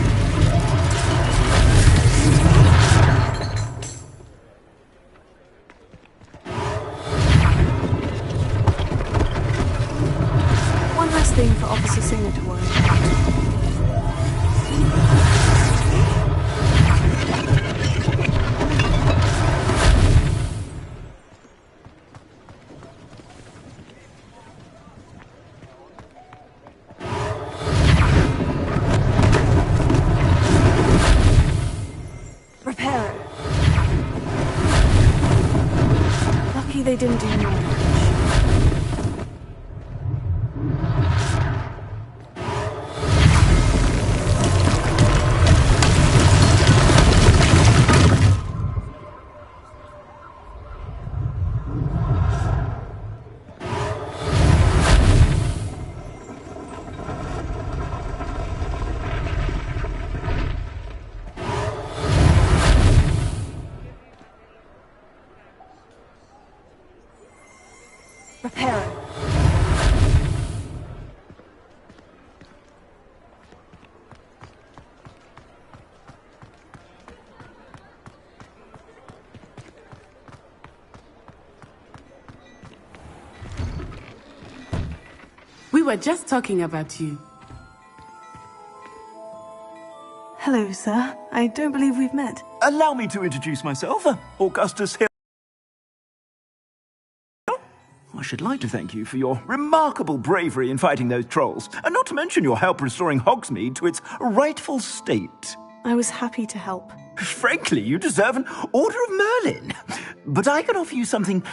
One last thing for Officer Singer to worry about. Lucky they didn't do more damage. Reparo. We were just talking about you. Hello, sir. I don't believe we've met. Allow me to introduce myself, Augustus Hill. I should like to thank you for your remarkable bravery in fighting those trolls, and not to mention your help restoring Hogsmeade to its rightful state. I was happy to help. Frankly, you deserve an Order of Merlin. But I can offer you something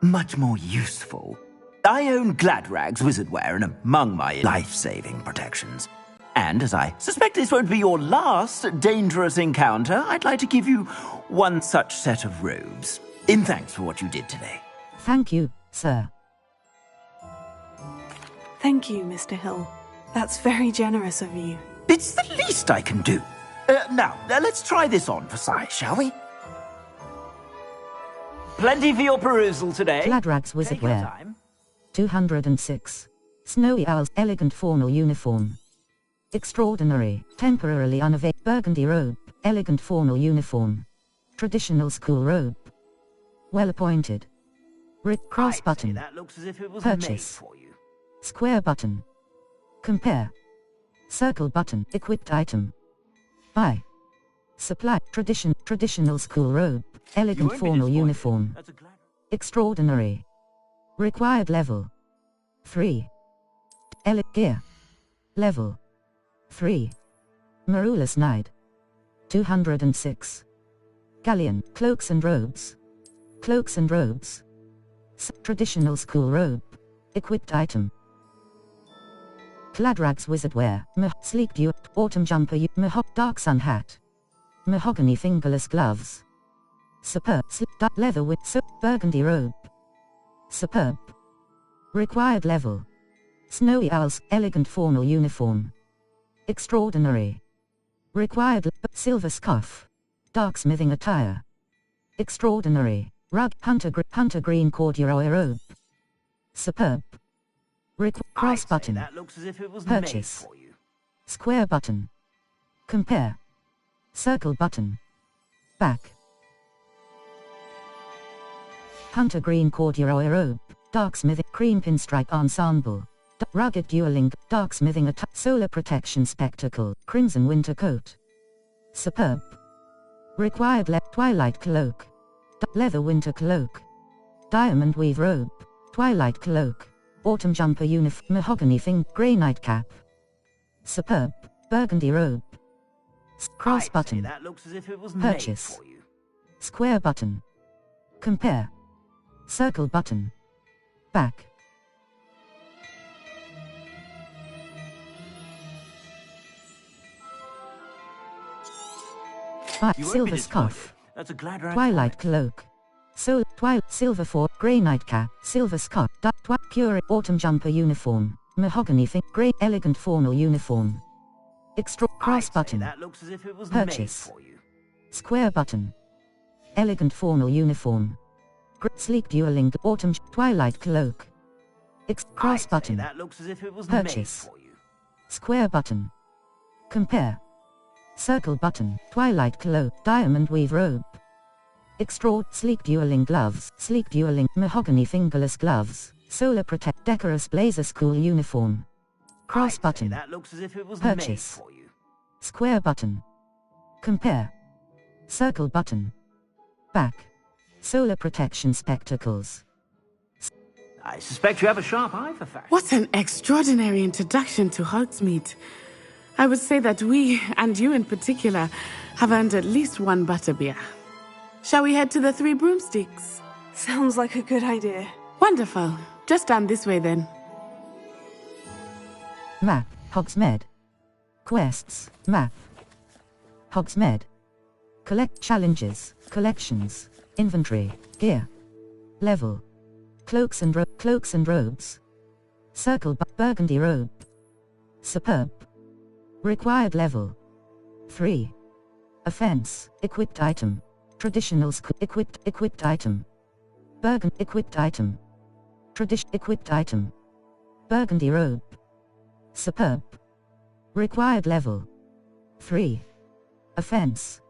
much more useful. I own Gladrag's wizardware and among my life-saving protections. And as I suspect this won't be your last dangerous encounter, I'd like to give you one such set of robes, in thanks for what you did today. Thank you, sir. Thank you, Mr. Hill. That's very generous of you. It's the least I can do. Now, let's try this on for size, shall we? Plenty for your perusal today. Gladrag's wizardware. 206. Snowy Owl's elegant formal uniform. Extraordinary, temporarily unavailable. Burgundy robe, elegant formal uniform. Traditional school robe. Well appointed. Cross button. That looks as if it was Purchase. made for you. Square button. Compare. Circle button. Equipped item. Buy. Supply. Traditional school robe. Elegant formal uniform. Extraordinary. Required level. 3. Gear. Level. 3. Marulus Knight. 206. Galleon. Cloaks and robes. Cloaks and robes. Traditional school robe. Equipped item. Cladrags wizard wear. Sleek dew. Autumn jumper. Dark sun hat. Mahogany fingerless gloves. Superb. Leather with burgundy robe. Superb. Required level. Snowy owls. Elegant formal uniform. Extraordinary. Required silver scarf. Dark smithing attire. Extraordinary. Rug. Hunter green corduroy robe. Superb. Cross button. That looks as if it was Purchase. made for you. Square button. Compare. Circle button. Back. Hunter green corduroy robe. Dark smithing. Cream pinstripe ensemble. Rugged dueling. Dark smithing attack. Solar protection spectacle. Crimson winter coat. Superb. Required twilight cloak. Leather winter cloak. Diamond weave robe. Twilight cloak. Autumn jumper mahogany grey nightcap. Superb. Burgundy robe. Cross button. That looks as if it was Purchase. made for you. Square button. Compare. Circle button. Back. Silver scarf. That's a Gladrag. Twilight cloak. Silver fort. Grey nightcap. Silver scarf. Pure autumn jumper uniform. Mahogany grey elegant formal uniform. Cross button. That looks as if it was Purchase. made for you. Square button. Elegant formal uniform. Sleek dueling autumn twilight cloak. Cross button. That looks as if it was Purchase. made for you. Square button. Compare. Circle button. Twilight cloak. Diamond weave robe. Sleek dueling gloves. Sleek dueling mahogany fingerless gloves. Solar protect decorous blazer school uniform. Cross button. That looks as if it was Purchase. made for you. Square button. Compare. Circle button. Back. Solar protection spectacles. I suspect you have a sharp eye for fashion. What an extraordinary introduction to Hogsmeade. I would say that we, and you in particular, have earned at least one butterbeer. Shall we head to the Three Broomsticks? Sounds like a good idea. Wonderful. Just down this way then. Map. Hogsmeade. Quests. Map. Hogsmeade. Collect challenges. Collections. Inventory. Gear. Level. Cloaks and robes. Circle burgundy robe. Superb. Required level. 3. Offense. Equipped item. Traditional equipped item. Equipped item. Equipped item. Burgundy robe. Superb. Required level. 3. Offense.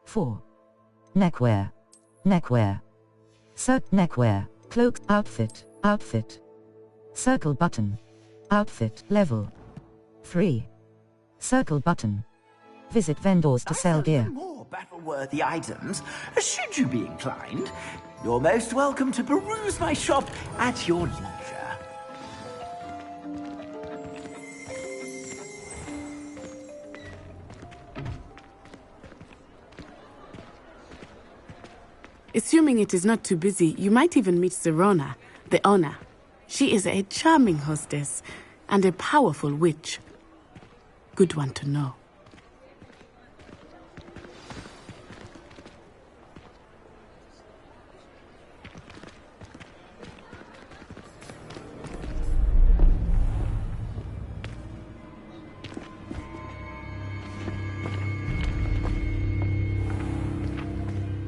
4. Neckwear. Neckwear. Neckwear. Cloak. Outfit. Circle button. Outfit. Level. 3. Circle button. Visit vendors to sell gear. More battle-worthy items. Should you be inclined, you're most welcome to peruse my shop at your leisure. Assuming it is not too busy, you might even meet Sirona, the owner. She is a charming hostess and a powerful witch. Good one to know.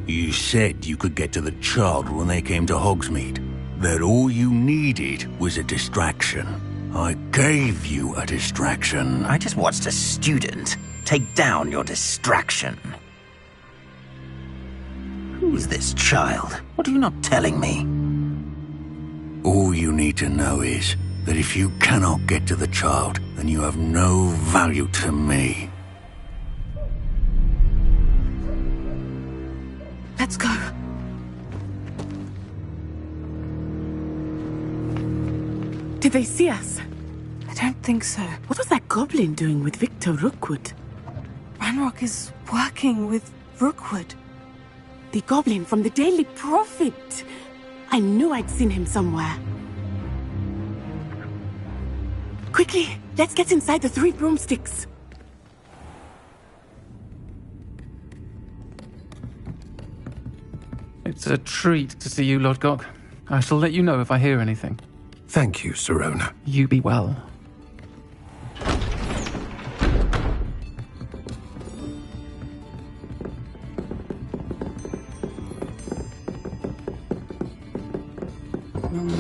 You said you could get to the child when they came to Hogsmeade. That all you needed was a distraction. I gave you a distraction. I just watched a student take down your distraction. Who's this child? What are you not telling me? All you need to know is that if you cannot get to the child, then you have no value to me. Let's go. Did they see us? I don't think so. What was that goblin doing with Victor Rookwood? Ranrock is working with Rookwood. The goblin from the Daily Prophet. I knew I'd seen him somewhere. Quickly, let's get inside the 3 broomsticks. It's a treat to see you, Lodgok. I shall let you know if I hear anything. Thank you, Sirona. You be well.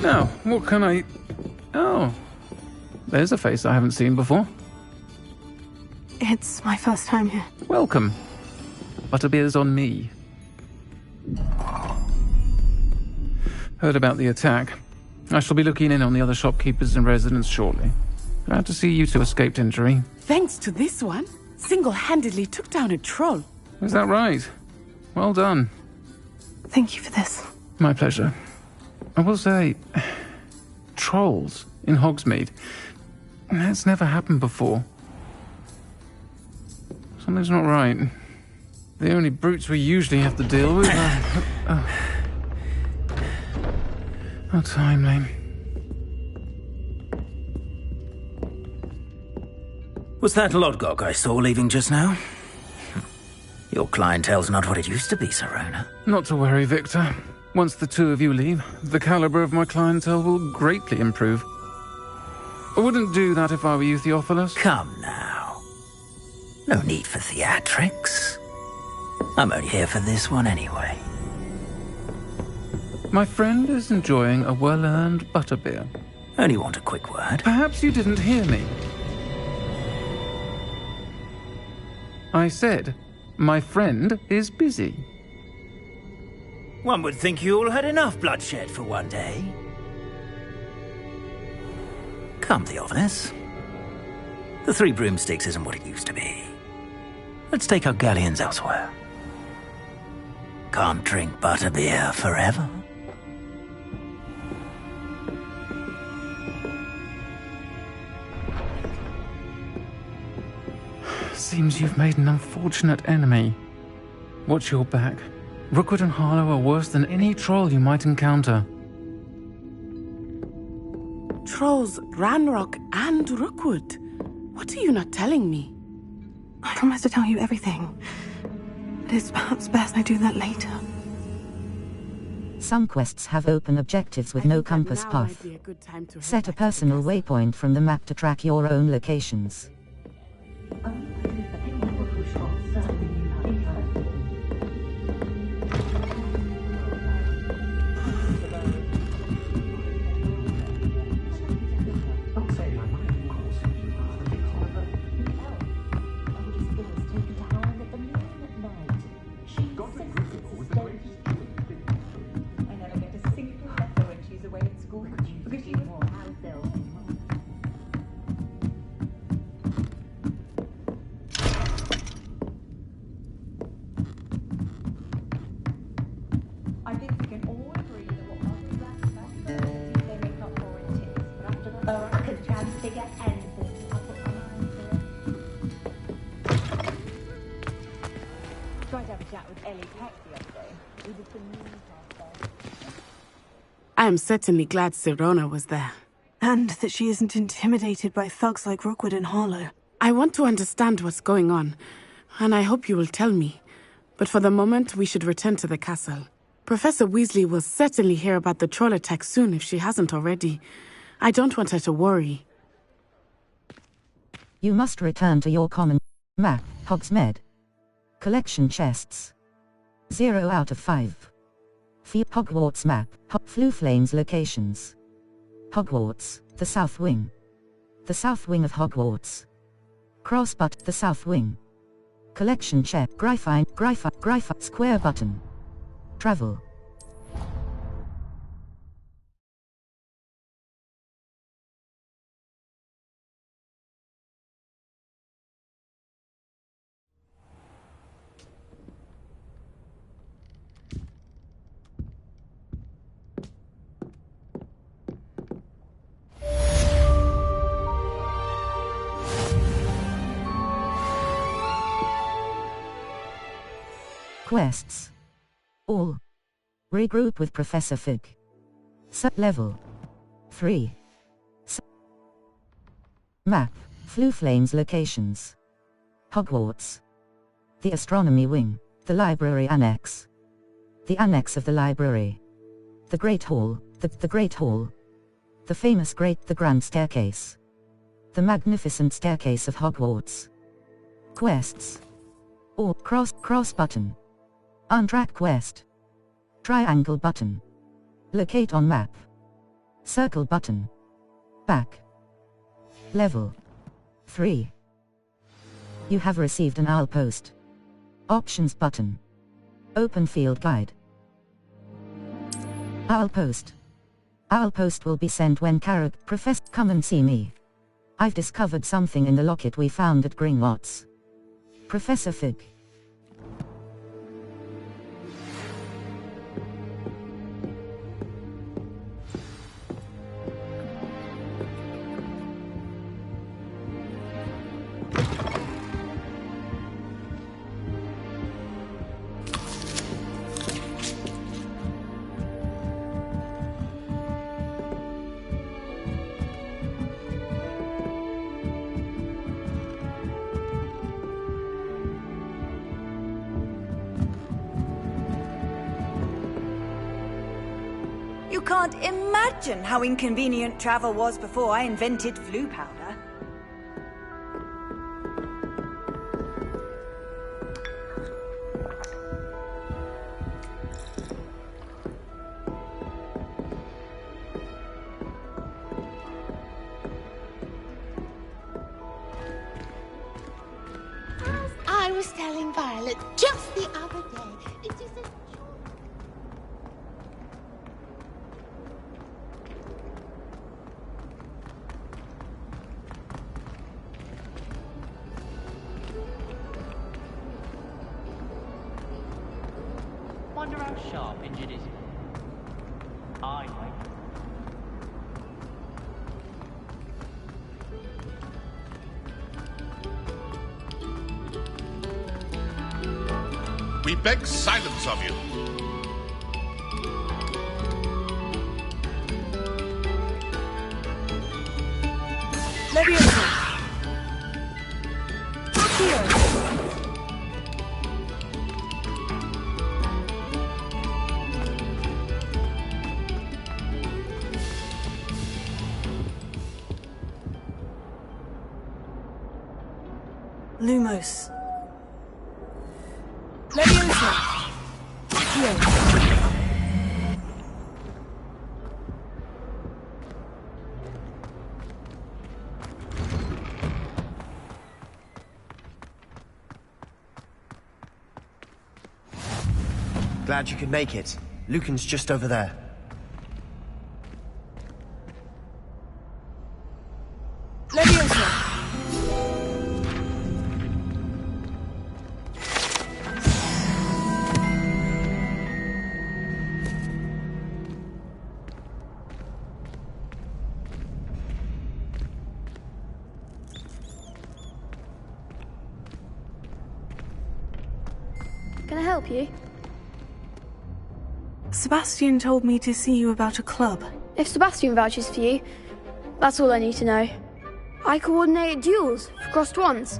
Now, what can I... Oh, there's a face I haven't seen before. It's my first time here. Welcome. Butterbeer's on me. Heard about the attack. I shall be looking in on the other shopkeepers and residents shortly. Glad to see you two escaped injury. Thanks to this one, single-handedly took down a troll. Is that right? Well done. Thank you for this. My pleasure. I will say, trolls in Hogsmeade. That's never happened before. Something's not right. The only brutes we usually have to deal with are... How timely. Was that Lodgok I saw leaving just now? Your clientele's not what it used to be, Sirona. Not to worry, Victor. Once the two of you leave, the caliber of my clientele will greatly improve. I wouldn't do that if I were you, Theophilus. Come now. No need for theatrics. I'm only here for this one anyway. My friend is enjoying a well-earned butterbeer. Only want a quick word. Perhaps you didn't hear me. I said, my friend is busy. One would think you all had enough bloodshed for one day. Come, Theophilus. The 3 broomsticks isn't what it used to be. Let's take our galleons elsewhere. Can't drink butterbeer forever. Seems you've made an unfortunate enemy. Watch your back. Rookwood and Harlow are worse than any troll you might encounter. Trolls, Ranrock, and Rookwood. What are you not telling me? I promise to tell you everything. It is perhaps best I do that later. Some quests have open objectives with no compass path. Set a personal waypoint from the map to track your own locations. I am certainly glad Sirona was there. And that she isn't intimidated by thugs like Rookwood and Harlow. I want to understand what's going on, and I hope you will tell me. But for the moment, we should return to the castle. Professor Weasley will certainly hear about the troll attack soon if she hasn't already. I don't want her to worry. You must return to your common map, Hogsmeade. Collection chests. 0 out of 5. Hogwarts map, Fluflane's locations. Hogwarts, the South Wing. The South Wing of Hogwarts. Crossbutt, the South Wing. Collection check, Gryphine, square button. Travel. Quests. All. Regroup with Professor Fig. Level 3. Map. Flue Flames locations. Hogwarts. The Astronomy Wing. The Library Annex. The Annex of the Library. The Great Hall. The Great Hall. The famous the Grand Staircase. The Magnificent Staircase of Hogwarts. Quests. Or cross button. Untrack quest. Triangle button. Locate on map. Circle button. Back. Level 3. You have received an owl post. Options button. Open field guide. Owl post. Owl post will be sent when Professor, come and see me. I've discovered something in the locket we found at Gringotts. Professor Fig. You can't imagine how inconvenient travel was before I invented flue powder. I was telling Violet just the other day. It is a Wonder how sharp injured is. I wait. We beg silence of you. Leviosa. Lumos. Leviosa. Accio. Glad you could make it. Lucan's just over there. Leviosa. Can I help you? Sebastian told me to see you about a club. If Sebastian vouches for you, that's all I need to know. I coordinate duels for crossed wands.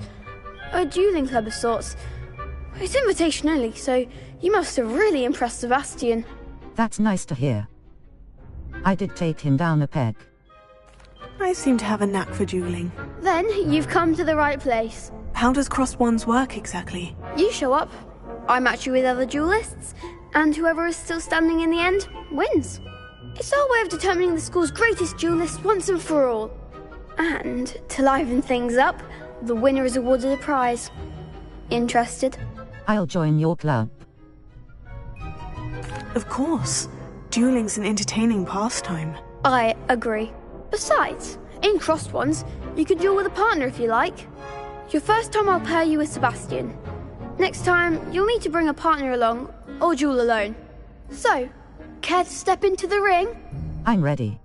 A dueling club of sorts. It's invitation only, so you must have really impressed Sebastian. That's nice to hear. I did take him down a peg. I seem to have a knack for dueling. Then you've come to the right place. How does crossed wands work exactly? You show up, I match you with other duelists, and whoever is still standing in the end wins. It's our way of determining the school's greatest duelist once and for all. And to liven things up, the winner is awarded a prize. Interested? I'll join your club. Of course. Dueling's an entertaining pastime. I agree. Besides, in crossed ones, you could duel with a partner if you like. Your first time I'll pair you with Sebastian. Next time, you'll need to bring a partner along, or duel alone. So, care to step into the ring? I'm ready.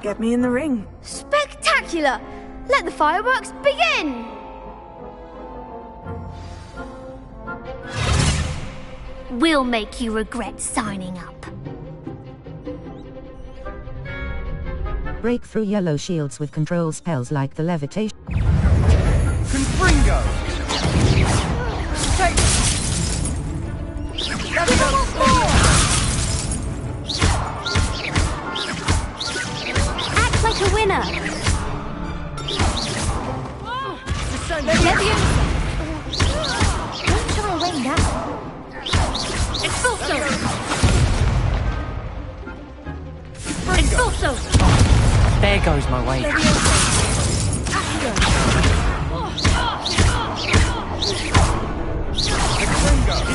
Get me in the ring. Spectacular! Let the fireworks begin! We'll make you regret signing up. Break through yellow shields with control spells like the levitation. Confringo! Act like a winner. Don't shy away now. Expulso! Expulso! There goes my way. Is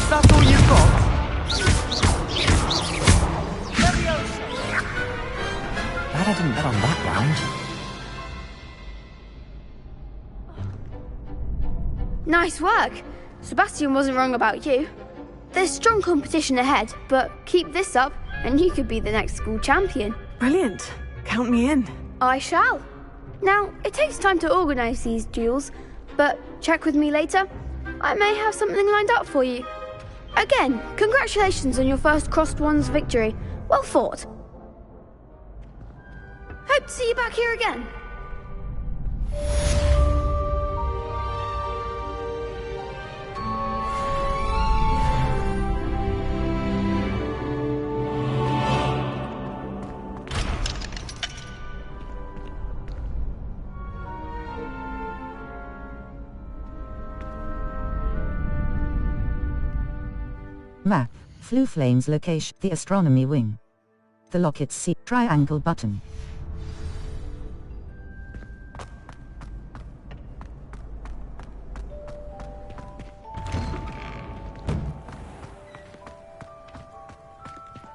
that all you've got? Glad I didn't bet on that round. Nice work. Sebastian wasn't wrong about you. There's strong competition ahead, but keep this up and you could be the next school champion. Brilliant. Count me in. I shall. Now, it takes time to organise these duels, but check with me later. I may have something lined up for you. Again, congratulations on your first Crossed Ones victory. Well fought. Hope to see you back here again. Map. Flue Flames location. The astronomy wing. The Locket's C. Triangle button.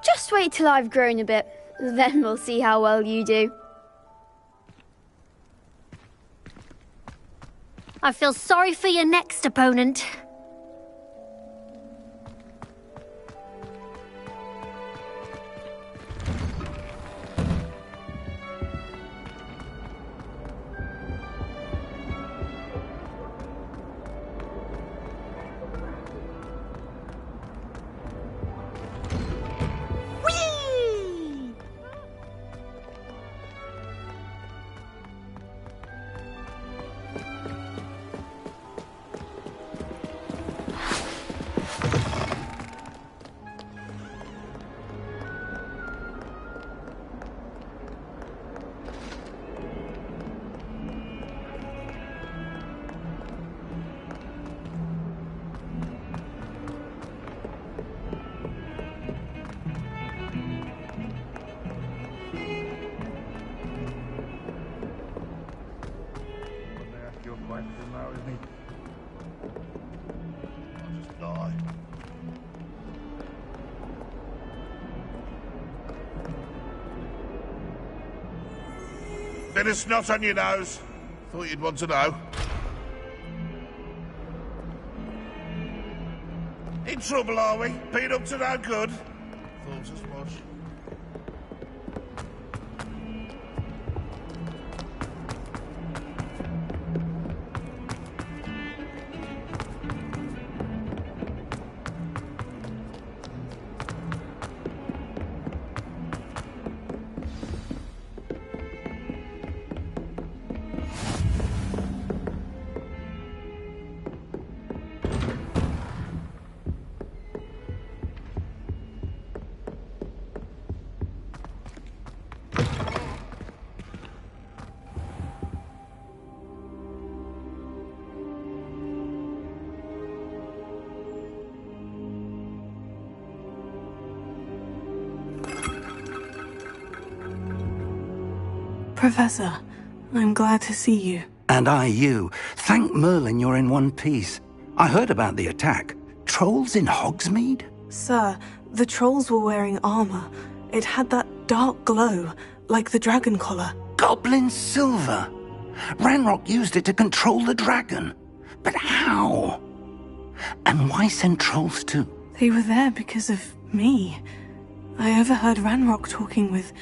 Just wait till I've grown a bit, then we'll see how well you do. I feel sorry for your next opponent. Bit of snot on your nose. Thought you'd want to know. In trouble, are we? Been up to no good? Thought as much. Professor, I'm glad to see you. And I you. Thank Merlin you're in one piece. I heard about the attack. Trolls in Hogsmeade? Sir, the trolls were wearing armor. It had that dark glow, like the dragon collar. Goblin silver! Ranrock used it to control the dragon. But how? And why send trolls too? They were there because of me. I overheard Ranrock talking with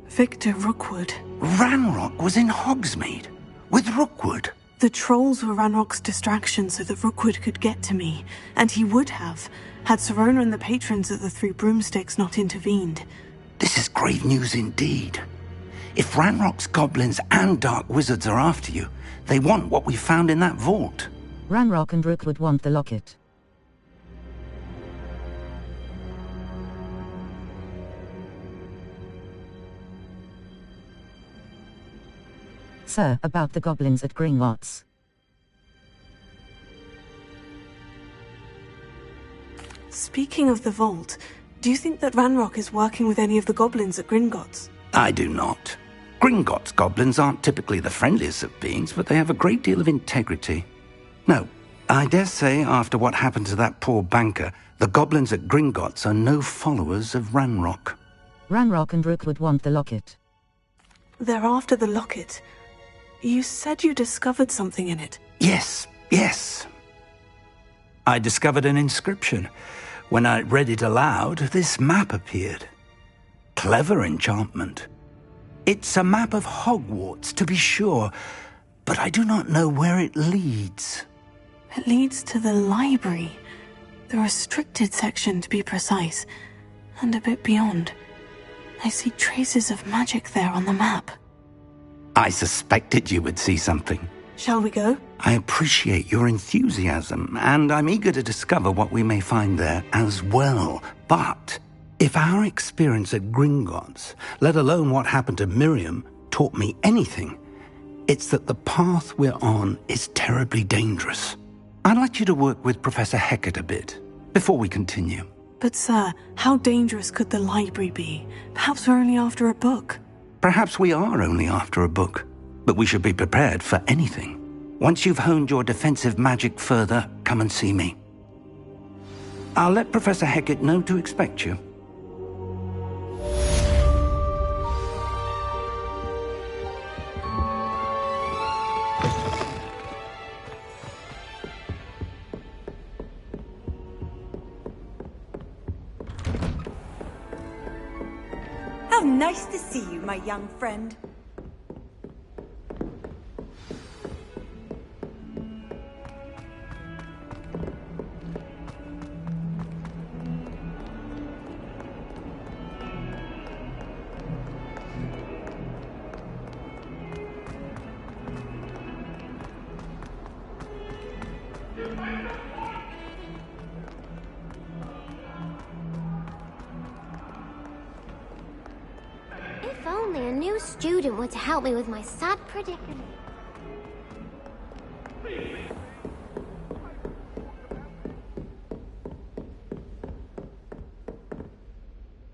Victor Rookwood. Ranrock was in Hogsmeade with Rookwood. The trolls were Ranrock's distraction so that Rookwood could get to me, and he would have, had Serona and the patrons of the Three Broomsticks not intervened. This is grave news indeed. If Ranrock's goblins and dark wizards are after you, they want what we found in that vault. Ranrock and Rookwood want the locket. Sir, about the goblins at Gringotts. Speaking of the vault, do you think that Ranrock is working with any of the goblins at Gringotts? I do not. Gringotts goblins aren't typically the friendliest of beings, but they have a great deal of integrity. No, I dare say after what happened to that poor banker, the goblins at Gringotts are no followers of Ranrock. Ranrock and Rookwood want the locket. They're after the locket. You said you discovered something in it. Yes. I discovered an inscription. When I read it aloud, this map appeared. Clever enchantment. It's a map of Hogwarts, to be sure, but I do not know where it leads. It leads to the library. The restricted section, to be precise. And a bit beyond. I see traces of magic there on the map. I suspected you would see something. Shall we go? I appreciate your enthusiasm, and I'm eager to discover what we may find there as well. But if our experience at Gringotts, let alone what happened to Miriam, taught me anything, it's that the path we're on is terribly dangerous. I'd like you to work with Professor Hecat a bit, before we continue. But sir, how dangerous could the library be? Perhaps we're only after a book. Perhaps we are only after a book, but we should be prepared for anything. Once you've honed your defensive magic further, come and see me. I'll let Professor Hecat know to expect you. How nice to see you, my young friend. If only a new student were to help me with my sad predicament.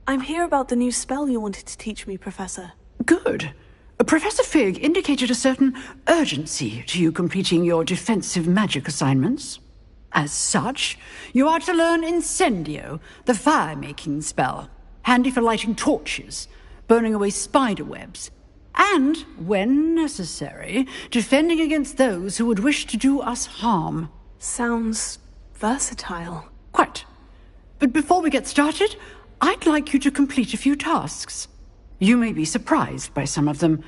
I'm here about the new spell you wanted to teach me, Professor. Good. Professor Fig indicated a certain urgency to you completing your defensive magic assignments. As such, you are to learn Incendio, the fire-making spell, handy for lighting torches, burning away spider webs, and, when necessary, defending against those who would wish to do us harm. Sounds versatile. Quite. But before we get started, I'd like you to complete a few tasks. You may be surprised by some of them.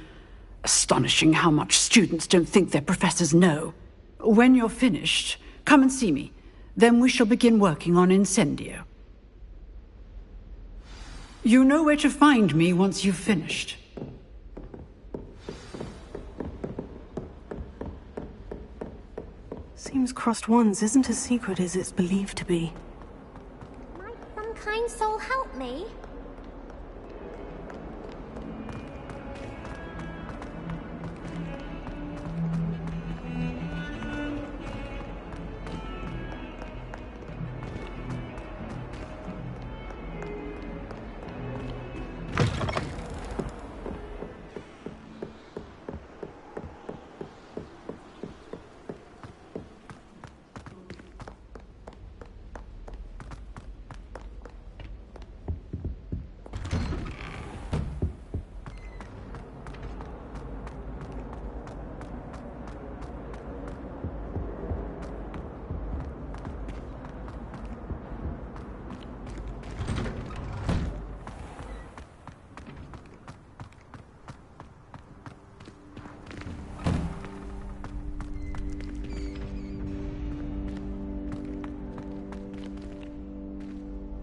Astonishing how much students don't think their professors know. When you're finished, come and see me. Then we shall begin working on Incendio. You know where to find me once you've finished. Seems Crossed Wands isn't as secret as it's believed to be. Might some kind soul help me?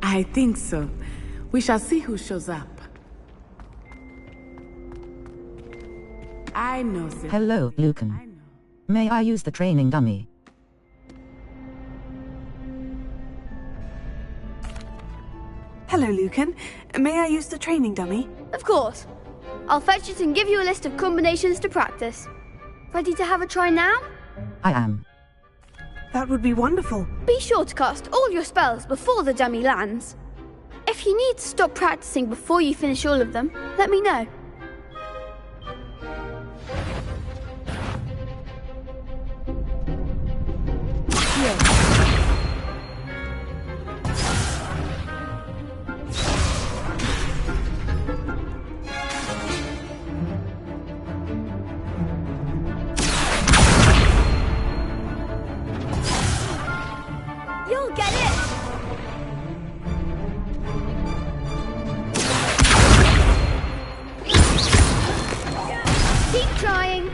I think so. We shall see who shows up. I know, sis. Hello, Lucan. May I use the training dummy? Hello, Lucan. May I use the training dummy? Of course. I'll fetch it and give you a list of combinations to practice. Ready to have a try now? I am. That would be wonderful. Be sure to cast all your spells before the dummy lands. If you need to stop practicing before you finish all of them, let me know. You'll get it! Keep trying!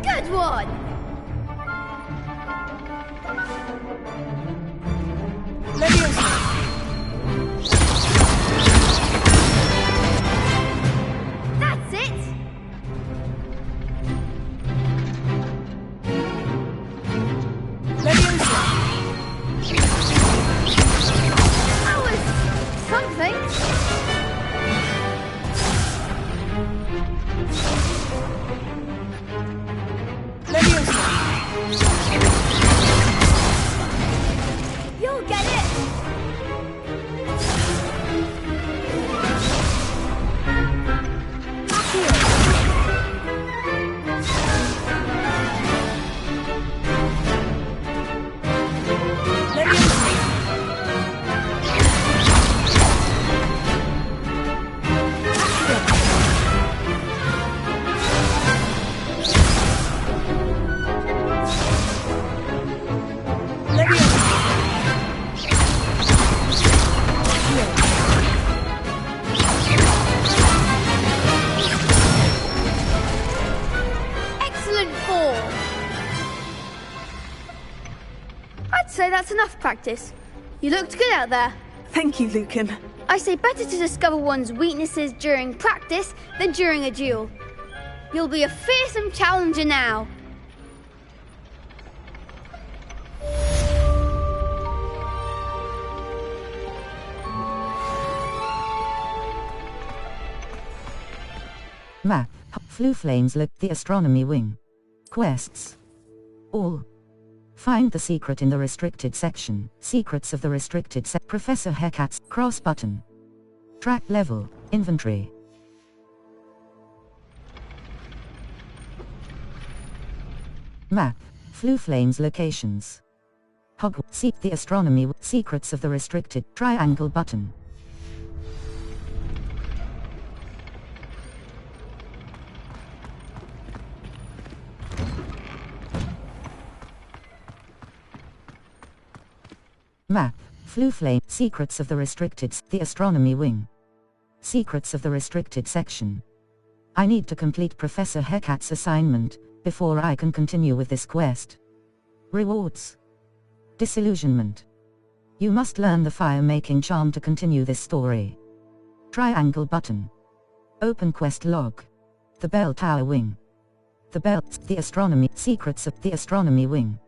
Good one! That's it! That was something. You'll get it! Excellent form! I'd say that's enough practice. You looked good out there. Thank you, Lucan. I say better to discover one's weaknesses during practice than during a duel. You'll be a fearsome challenger now. Map. Flu Flames look the astronomy wing. Quests. All. Find the secret in the restricted section. Secrets of the restricted Professor Hecate's cross button. Track level. Inventory. Map. Flu Flames locations. Hogwarts. Seek the astronomy. Secrets of the restricted triangle button. Map. Flu Flame. Secrets of the restricted. The astronomy wing. Secrets of the restricted section. I need to complete Professor Hecate's assignment before I can continue with this quest. Rewards. Disillusionment. You must learn the fire-making charm to continue this story. Triangle button. Open quest log. The Bell Tower wing. The Bell. The astronomy. Secrets of the astronomy wing.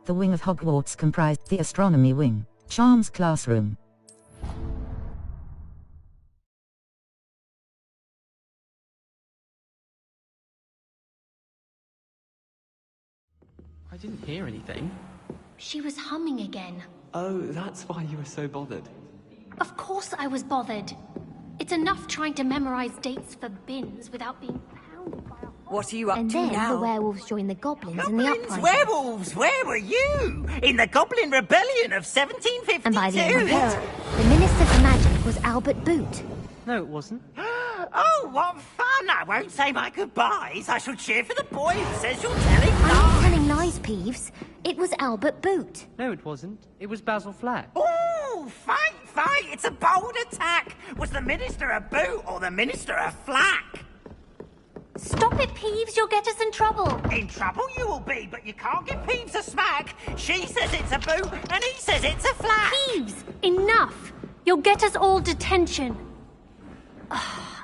The wing of Hogwarts comprised the astronomy wing. Charms classroom. I didn't hear anything. She was humming again. Oh, that's why you were so bothered. Of course I was bothered. It's enough trying to memorize dates for bins without being pounded by a... What are you up and to then now? the werewolves joined the goblins in the uprising. Werewolves, where were you? In the Goblin Rebellion of 1752? And by the end of it, the Minister for Magic was Albert Boot. No, it wasn't. Oh, what fun! I won't say my goodbyes. I shall cheer for the boy who says you're telling I'm lies. not telling lies, Peeves. It was Albert Boot. No, it wasn't. It was Basil Flack. Oh, fight, fight! It's a bold attack! Was the Minister a boot or the Minister a flack? Stop it, Peeves. You'll get us in trouble. In trouble you will be, but you can't give Peeves a smack. She says it's a boot, and he says it's a flack. Peeves, enough. You'll get us all detention.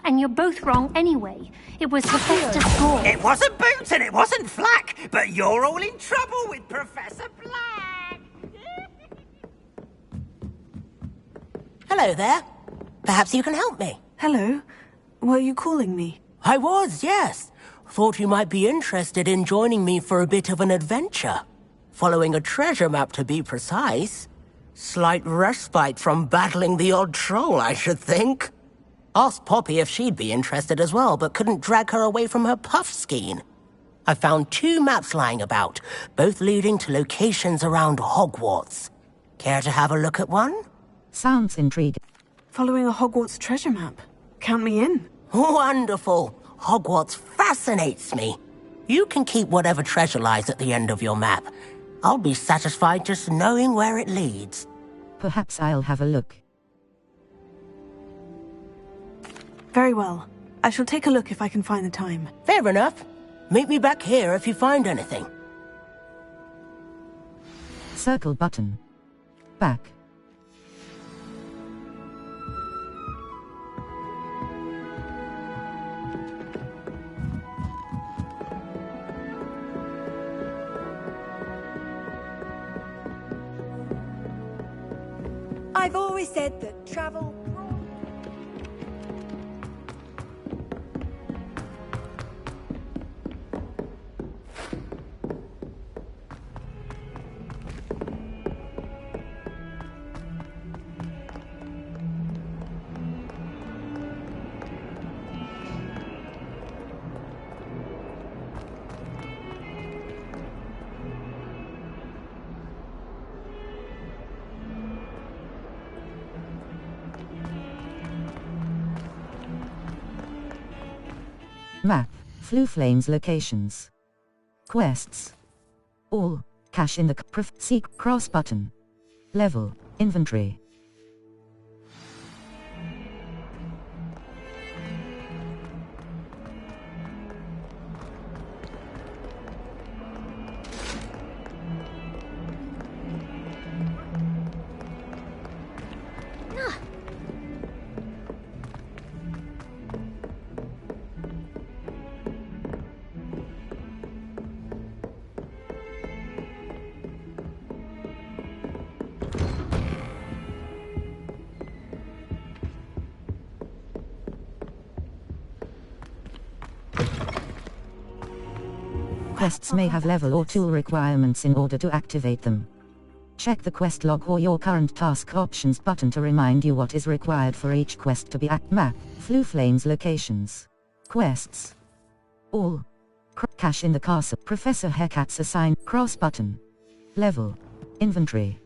And you're both wrong anyway. It was Hephaestus Gore. It wasn't boot and it wasn't flack, but you're all in trouble with Professor Black. Hello there. Perhaps you can help me. Hello. Were you calling me? I was, yes. Thought you might be interested in joining me for a bit of an adventure. Following a treasure map, to be precise. Slight respite from battling the odd troll, I should think. Asked Poppy if she'd be interested as well, but couldn't drag her away from her puff skein. I found 2 maps lying about, both leading to locations around Hogwarts. Care to have a look at one? Sounds intriguing. Following a Hogwarts treasure map. Count me in. Wonderful. Hogwarts fascinates me. You can keep whatever treasure lies at the end of your map. I'll be satisfied just knowing where it leads. Perhaps I'll have a look. Very well. I shall take a look if I can find the time. Fair enough. Meet me back here if you find anything. Circle button. Back. I've always said that travel... Map. Flue Flames locations. Quests. All. Cache in the seek cross button. Level. Inventory. Quests may have level or tool requirements in order to activate them. Check the quest log or your current task options button to remind you what is required for each quest to be Map. Flue Flames locations. Quests. All. Cache in the castle. Professor Hecate's assign. Cross button. Level. Inventory.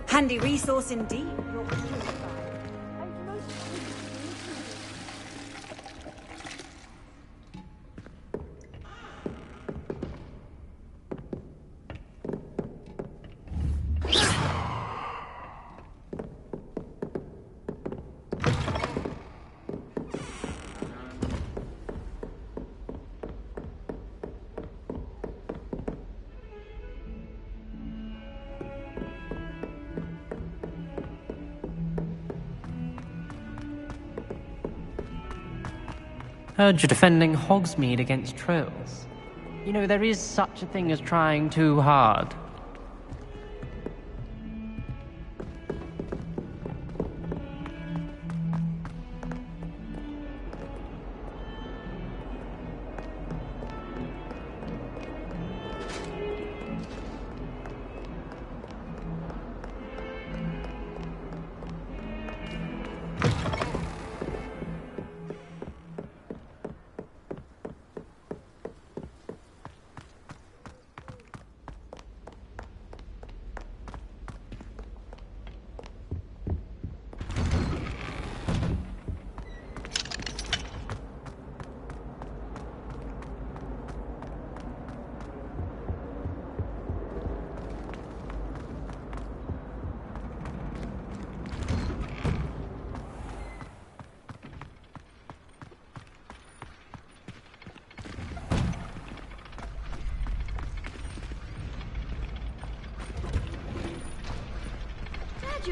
Handy resource indeed. Heard you're defending Hogsmeade against trolls. You know, there is such a thing as trying too hard.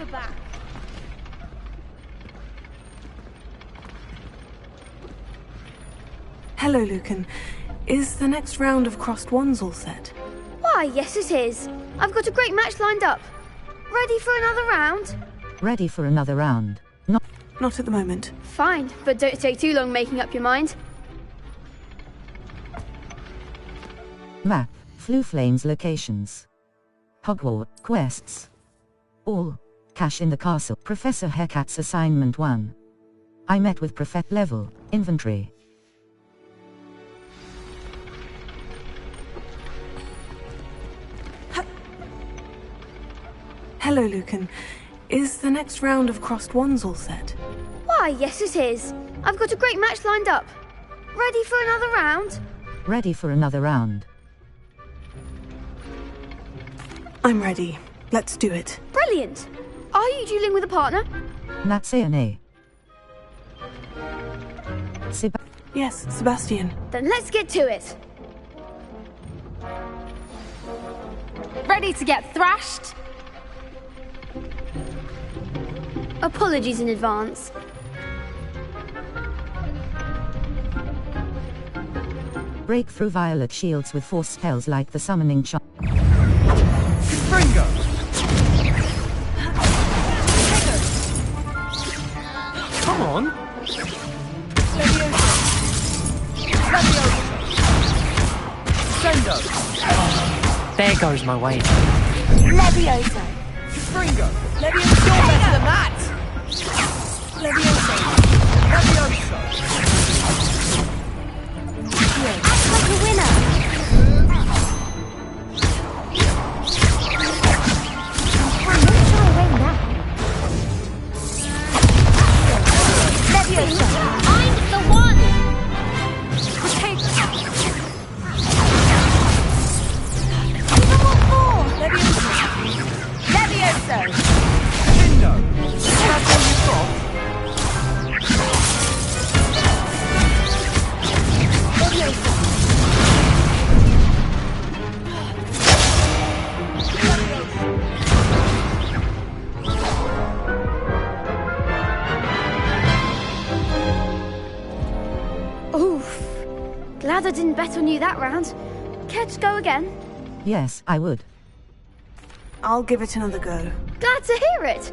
your back. Hello, Lucan. Is the next round of crossed wands all set? Why, yes it is. I've got a great match lined up. Ready for another round? Ready for another round. Not at the moment. Fine, but don't take too long making up your mind. Map. Flu Flames locations. Hogwarts quests. All. Cache in the castle. Professor Hecat's assignment 1. I met with Prefect level. Inventory. Hello, Lucan. Is the next round of crossed wands all set? Why, yes it is. I've got a great match lined up. Ready for another round? Ready for another round. I'm ready. Let's do it. Brilliant. Are you dueling with a partner? Natsayane. Yes, Sebastian. Then let's get to it. Ready to get thrashed? Apologies in advance. Break through violet shields with force spells like the summoning charm. Fringo! Come on! Sendo! There goes my way. Levioso! Fringo! Levioso! You're better than that! Levioso! Levioso! Act like a winner! I'm not sure I win now. Levioso! I'm the one! Take Even more! Levioso! Levioso! Sendo! That's all you've got? Oof. Glad I didn't bet on you that round. Care to go again? Yes, I would. I'll give it another go. Glad to hear it.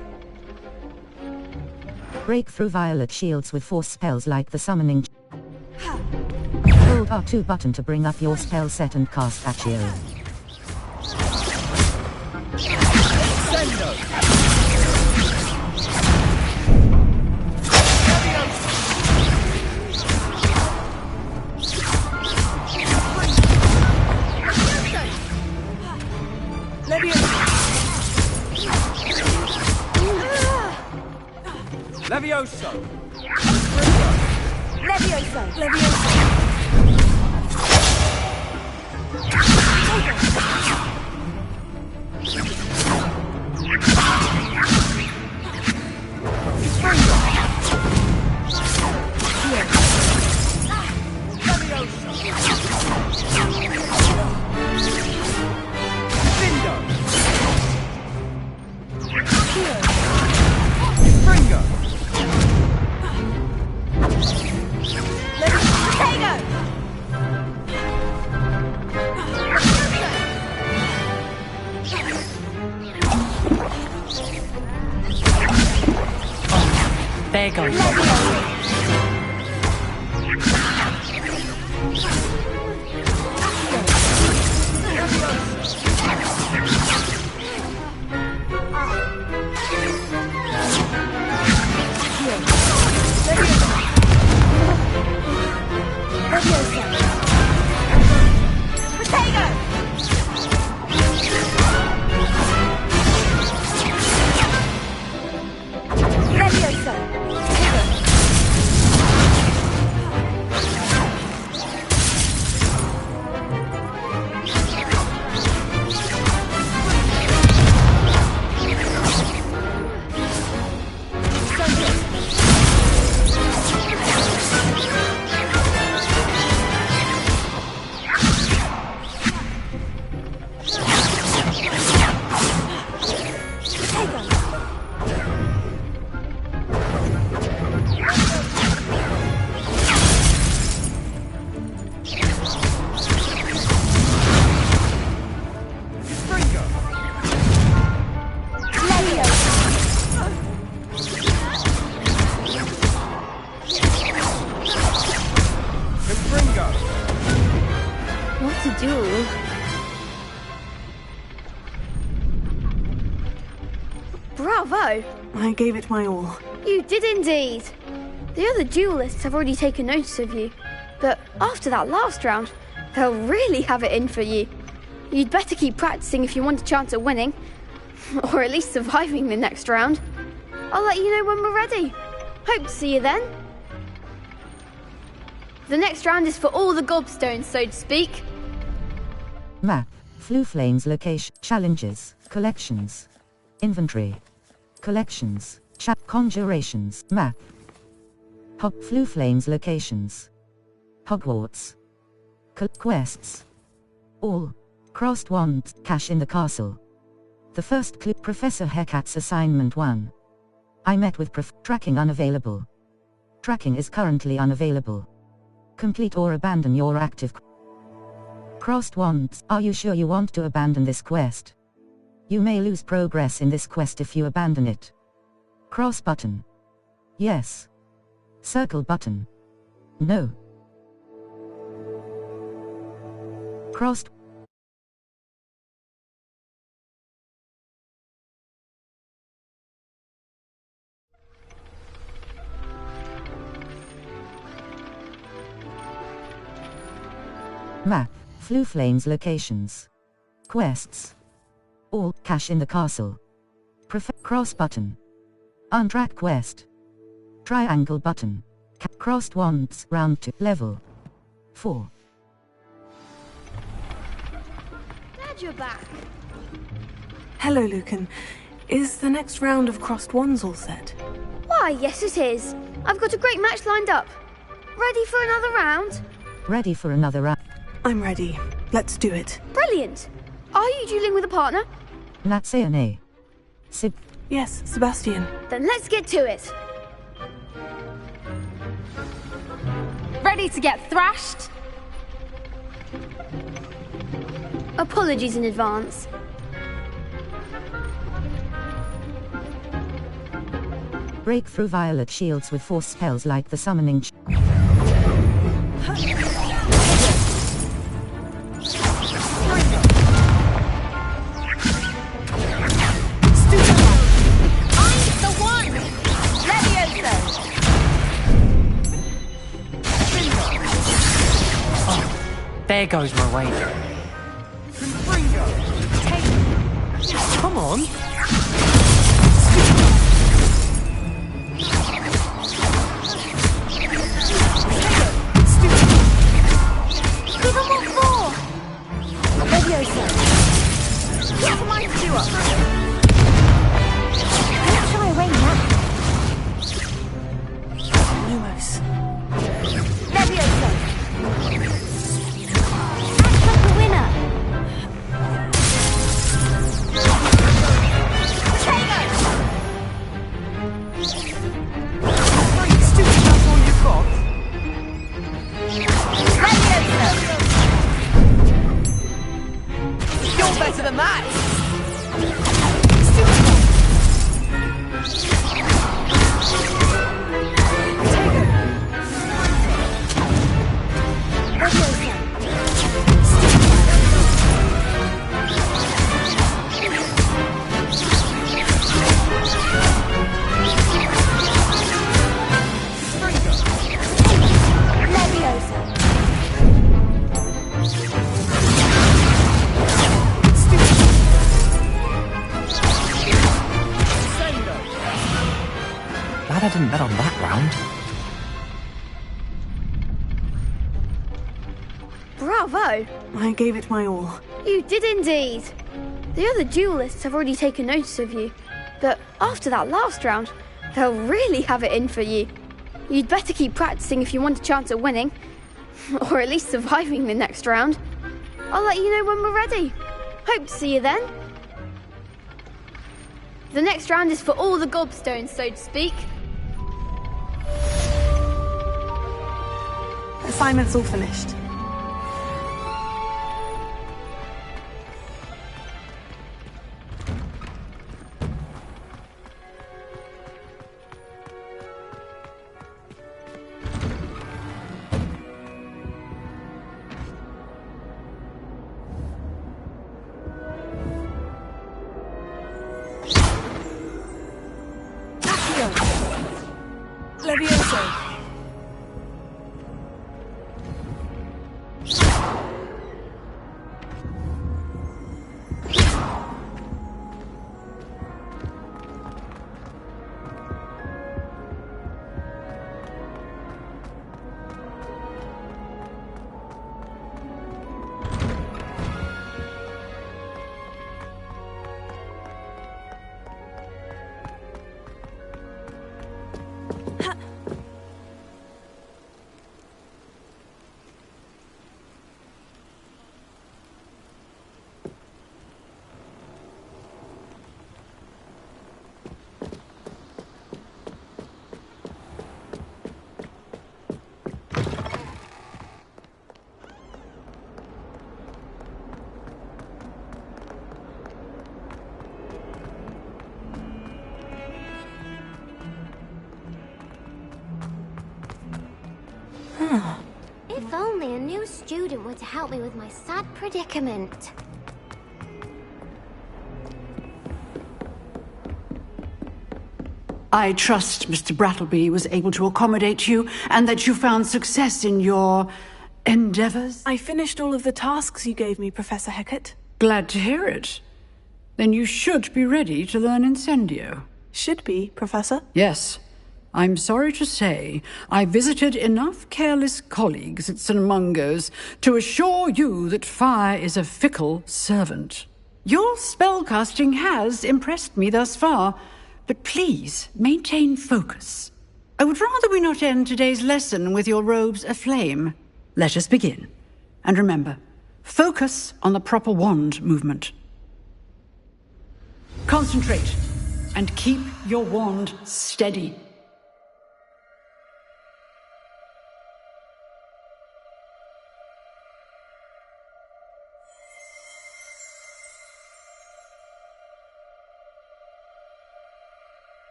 Break through violet shields with force spells like the summoning. Hold R2 button to bring up your spell set and cast Accio. Levioso! Levioso! Levioso! There goes. Bravo! I gave it my all. You did indeed. The other duelists have already taken notice of you, but after that last round, they'll really have it in for you. You'd better keep practicing if you want a chance at winning, or at least surviving the next round. I'll let you know when we're ready. Hope to see you then. The next round is for all the gobstones, so to speak. Map. Flue Flames location. Challenges. Collections. Inventory. Collections. Conjurations. Map. Flue Flames locations. Hogwarts. Quests. All. Crossed wands. Cache in the castle. The first clue. Professor Hecate's assignment 1. I met with tracking unavailable. Tracking is currently unavailable. Complete or abandon your active. Crossed wands. Are you sure you want to abandon this quest? You may lose progress in this quest if you abandon it. Cross button. Yes. Circle button. No. Crossed. Map. Flue Flames locations. Quests. All. Cache in the castle. Cross button. Untrack quest. Triangle button. Crossed wands. Round 2. Level 4. Glad you're back. Hello, Lucan. Is the next round of crossed wands all set? Why, yes it is. I've got a great match lined up. Ready for another round? Ready for another round. I'm ready. Let's do it. Brilliant. Are you dueling with a partner? Natsayane. Yes, Sebastian. Then let's get to it. Ready to get thrashed? Apologies in advance. Break through violet shields with force spells like the summoning. There goes my wager. Come on. Even what for? Leviosa. What's mine to do up? Don't shy away now. Lumos. Leviosa. Act like a winner. You're better than that! Glad I didn't bet on that round. Bravo! I gave it my all. You did indeed. The other duelists have already taken notice of you, but after that last round, they'll really have it in for you. You'd better keep practicing if you want a chance at winning, or at least surviving the next round. I'll let you know when we're ready. Hope to see you then. The next round is for all the gobstones, so to speak. Assignment's all finished. Levioso. If only a new student were to help me with my sad predicament. I trust Mr. Brattleby was able to accommodate you and that you found success in your endeavors. I finished all of the tasks you gave me, Professor Hecat. Glad to hear it. Then you should be ready to learn Incendio. Should be, Professor? Yes. I'm sorry to say, I visited enough careless colleagues at St. Mungo's to assure you that fire is a fickle servant. Your spellcasting has impressed me thus far, but please maintain focus. I would rather we not end today's lesson with your robes aflame. Let us begin. And remember, focus on the proper wand movement. Concentrate and keep your wand steady.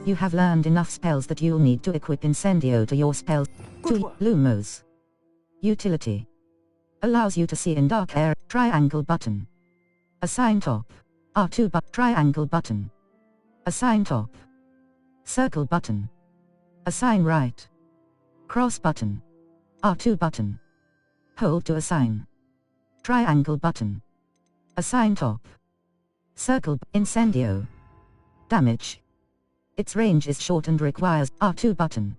You have learned enough spells that you'll need to equip Incendio to your spell. Lumos. Utility. Allows you to see in dark air. Triangle button. Assign top. R2 triangle button. Assign top. Circle button. Assign right. Cross button. R2 button. Hold to assign. Triangle button. Assign top. Circle. Incendio. Damage. Its range is short and requires R2 button.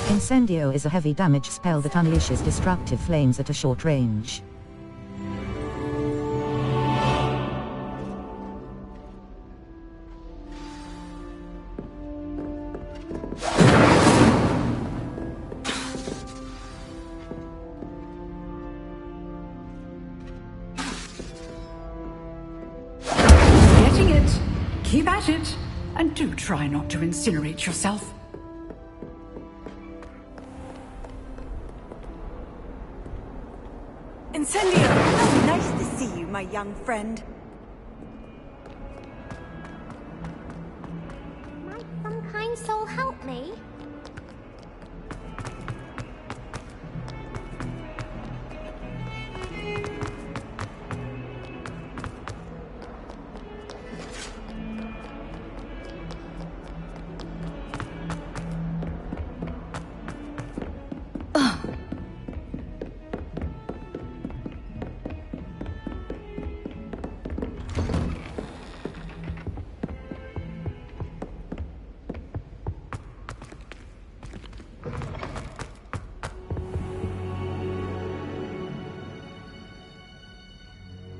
Incendio is a heavy damage spell that unleashes destructive flames at a short range. Keep at it, and do try not to incinerate yourself. Incendio! How nice to see you, my young friend. Might some kind soul help me?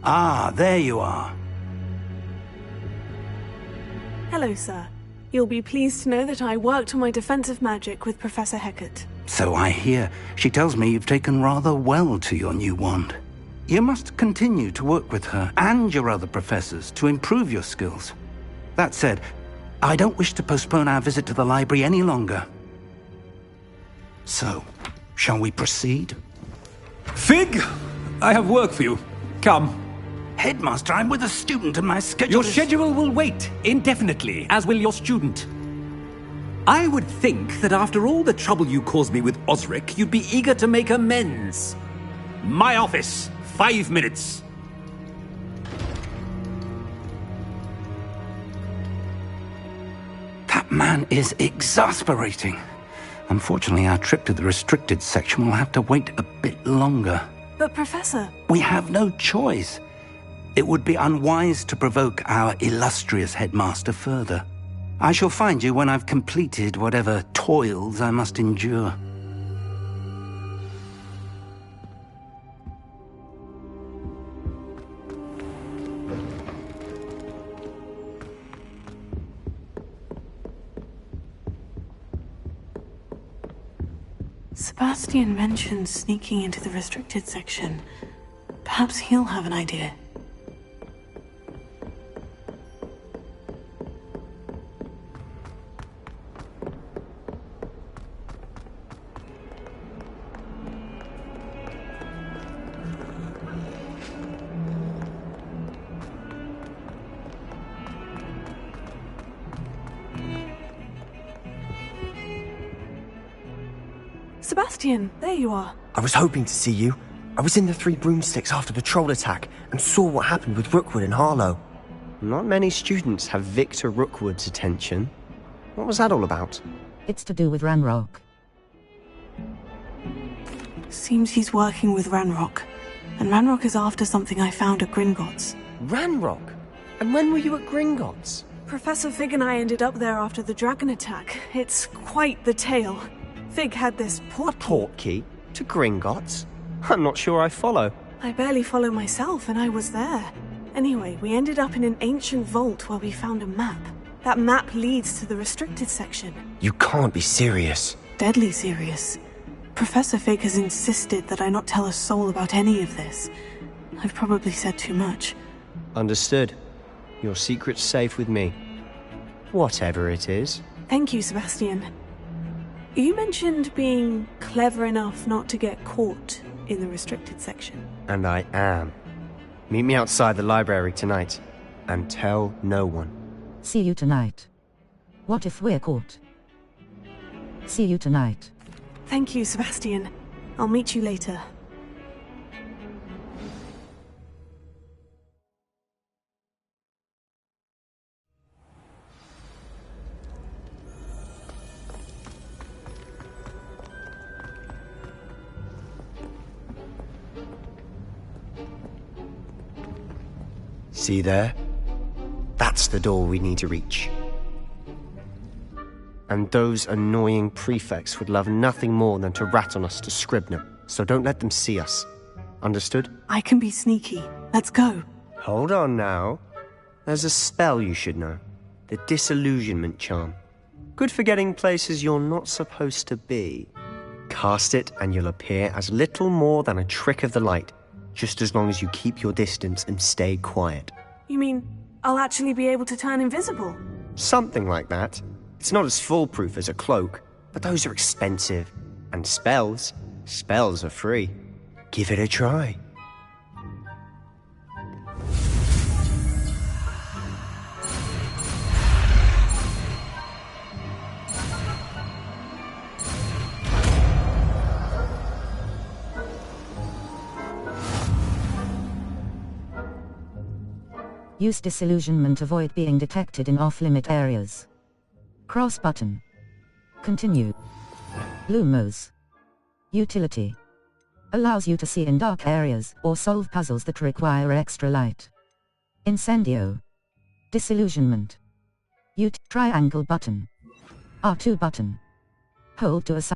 Ah, there you are. Hello, sir. You'll be pleased to know that I worked on my defensive magic with Professor Hecat. So I hear. She tells me you've taken rather well to your new wand. You must continue to work with her and your other professors to improve your skills. That said, I don't wish to postpone our visit to the library any longer. So, shall we proceed? Fig! I have work for you. Come. Headmaster, I'm with a student and my schedule Your schedule will wait indefinitely, as will your student. I would think that after all the trouble you caused me with Osric, you'd be eager to make amends. My office, 5 minutes. That man is exasperating. Unfortunately, our trip to the restricted section will have to wait a bit longer. But, Professor... We have no choice. It would be unwise to provoke our illustrious headmaster further. I shall find you when I've completed whatever toils I must endure. Sebastian mentioned sneaking into the restricted section. Perhaps he'll have an idea. Sebastian, there you are. I was hoping to see you. I was in the Three Broomsticks after the troll attack and saw what happened with Rookwood and Harlow. Not many students have Victor Rookwood's attention. What was that all about? It's to do with Ranrock. Seems he's working with Ranrock. And Ranrock is after something I found at Gringotts. Ranrock? And when were you at Gringotts? Professor Fig and I ended up there after the dragon attack. It's quite the tale. Fig had this portkey to Gringotts? I'm not sure I follow. I barely follow myself, and I was there. Anyway, we ended up in an ancient vault where we found a map. That map leads to the restricted section. You can't be serious. Deadly serious. Professor Fig has insisted that I not tell a soul about any of this. I've probably said too much. Understood. Your secret's safe with me. Whatever it is. Thank you, Sebastian. You mentioned being clever enough not to get caught in the restricted section. And I am. Meet me outside the library tonight, and tell no one. See you tonight. What if we're caught? See you tonight. Thank you, Sebastian. I'll meet you later. See there? That's the door we need to reach. And those annoying prefects would love nothing more than to rat on us to Scribner, so don't let them see us. Understood? I can be sneaky. Let's go. Hold on now. There's a spell you should know. The Disillusionment Charm. Good for getting places you're not supposed to be. Cast it and you'll appear as little more than a trick of the light, just as long as you keep your distance and stay quiet. You mean I'll actually be able to turn invisible? Something like that. It's not as foolproof as a cloak, but those are expensive. And spells are free. Give it a try. Use disillusionment, avoid being detected in off-limit areas. Cross button. Continue. Lumos. Utility. Allows you to see in dark areas or solve puzzles that require extra light. Incendio. Disillusionment. Triangle button. R2 button. Hold to assign.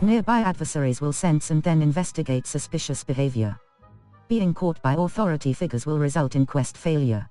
Nearby adversaries will sense and then investigate suspicious behavior. Being caught by authority figures will result in quest failure.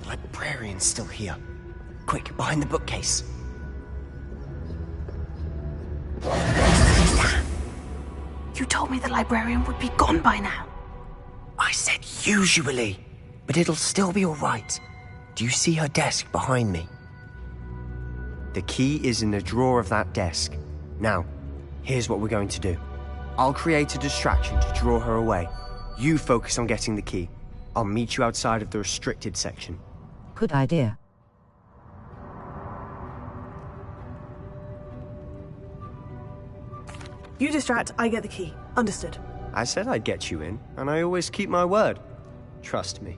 Librarian's still here. Quick, behind the bookcase. You told me the librarian would be gone by now. I said usually, but it'll still be alright. Do you see her desk behind me? The key is in the drawer of that desk. Now, here's what we're going to do. I'll create a distraction to draw her away. You focus on getting the key. I'll meet you outside of the restricted section. Good idea. You distract, I get the key. Understood. I said I'd get you in, and I always keep my word. Trust me.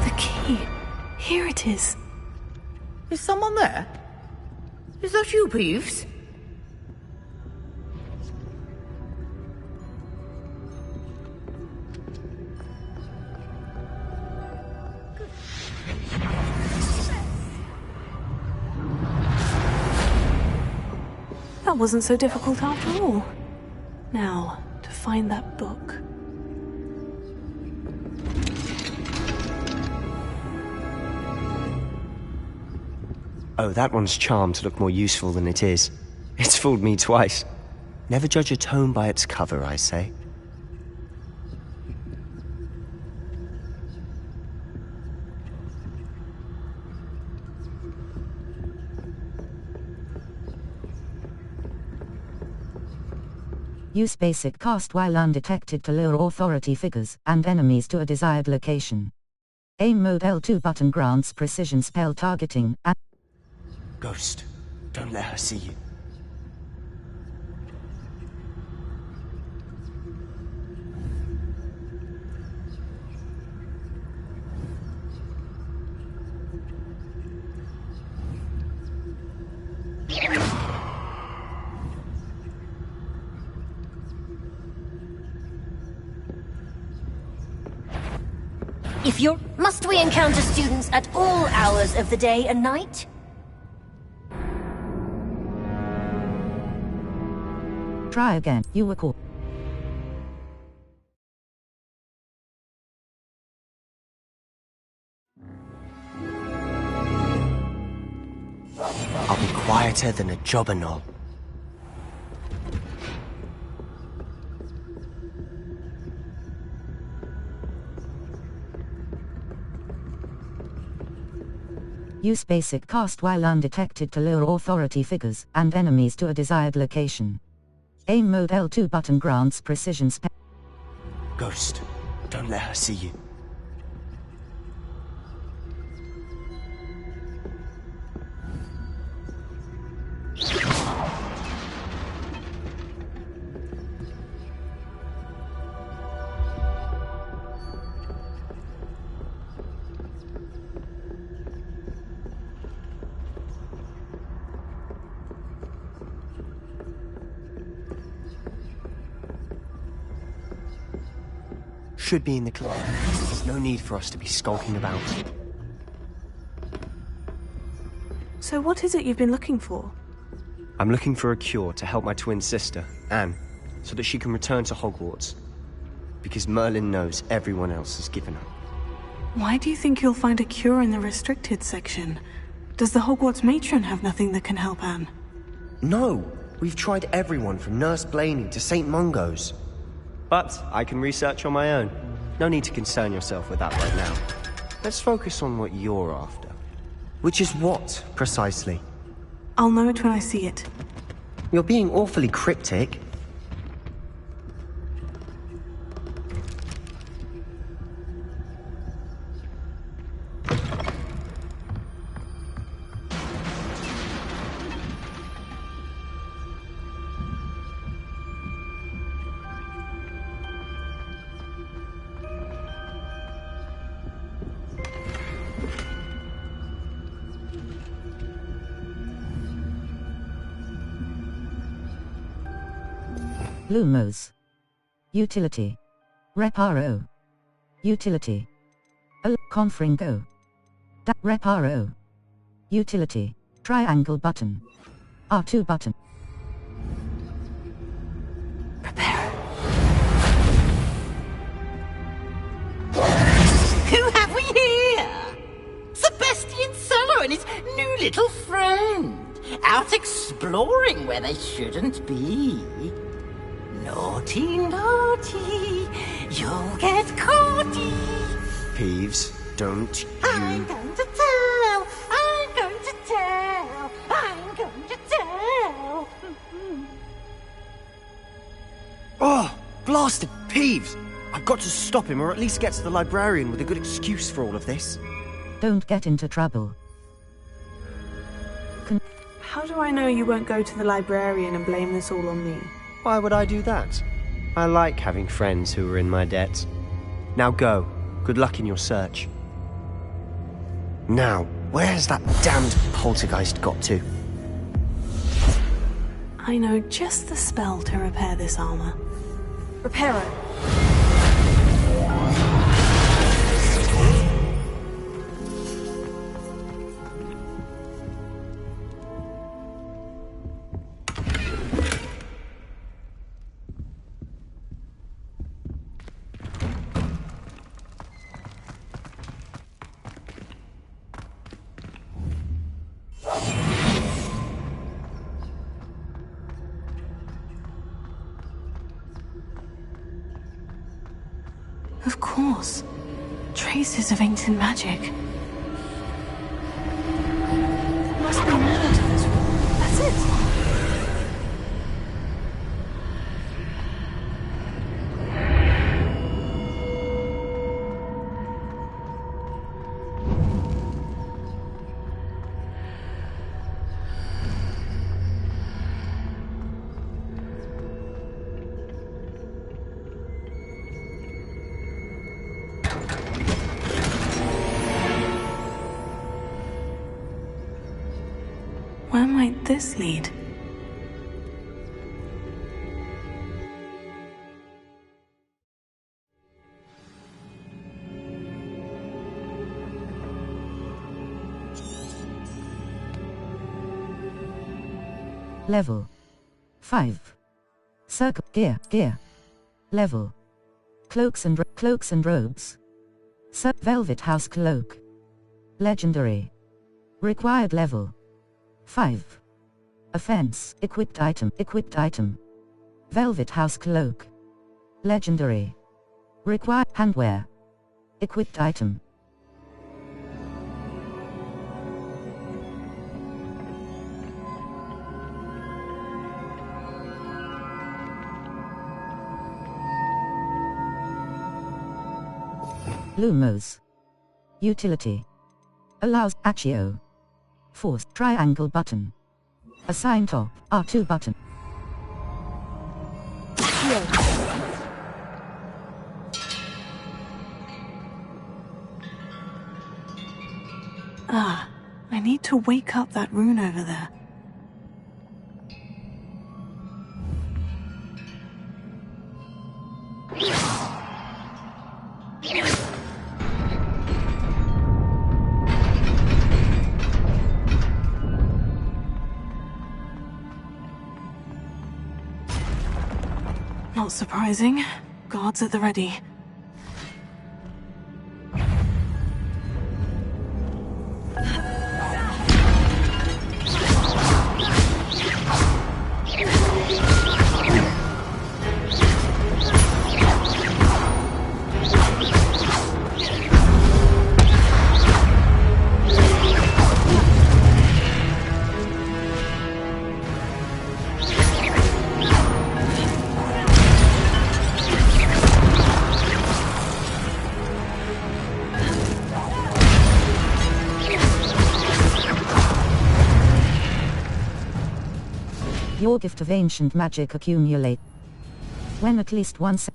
The key. Here it is. Is someone there? Is that you, Peeves? That wasn't so difficult after all. Now, to find that book. Oh, that one's charmed to look more useful than it is. It's fooled me twice. Never judge a tome by its cover, I say. Use basic cast while undetected to lure authority figures and enemies to a desired location. Aim mode L2 button grants precision spell targeting and Ghost, don't let her see you. Must we encounter students at all hours of the day and night? Try again, you were caught. I'll be quieter than a jobberknoll. Use basic cast while undetected to lure authority figures and enemies to a desired location. Aim mode L2 button grants precision spell. Ghost, don't let her see you. Should be in the club. There's no need for us to be skulking about. So what is it you've been looking for? I'm looking for a cure to help my twin sister, Anne, so that she can return to Hogwarts. Because Merlin knows everyone else has given up. Why do you think you'll find a cure in the restricted section? Does the Hogwarts matron have nothing that can help Anne? No! We've tried everyone from Nurse Blaney to St. Mungo's. But I can research on my own. No need to concern yourself with that right now. Let's focus on what you're after. Which is what, precisely? I'll know it when I see it. You're being awfully cryptic. Lumos. Utility. Reparo. Utility. Confringo. Reparo. Utility. Triangle button. R2 button. Who have we here? Sebastian Solo and his new little friend. Out exploring where they shouldn't be. Naughty, naughty, you'll get caughty. Peeves, don't you... I'm going to tell, I'm going to tell, I'm going to tell. Oh, blasted Peeves! I've got to stop him, or at least get to the librarian with a good excuse for all of this. Don't get into trouble. How do I know you won't go to the librarian and blame this all on me? Why would I do that? I like having friends who are in my debt. Now go. Good luck in your search. Now, where's that damned poltergeist got to? I know just the spell to repair this armor. Reparo. Of course. Traces of ancient magic. Must be another to this room. That's it. Where might this lead? Level 5. Circle gear. Level. Cloaks and robes. Velvet house cloak. Legendary. Required level 5. Offense. Equipped item. Velvet house cloak. Legendary. Required handwear. Equipped item. Lumos. Utility. Allows Accio. Force. Triangle button. Assign top. R2 button. Ah, I need to wake up that rune over there. Not surprising. Guards at the ready. Your gift of ancient magic accumulate. When at least once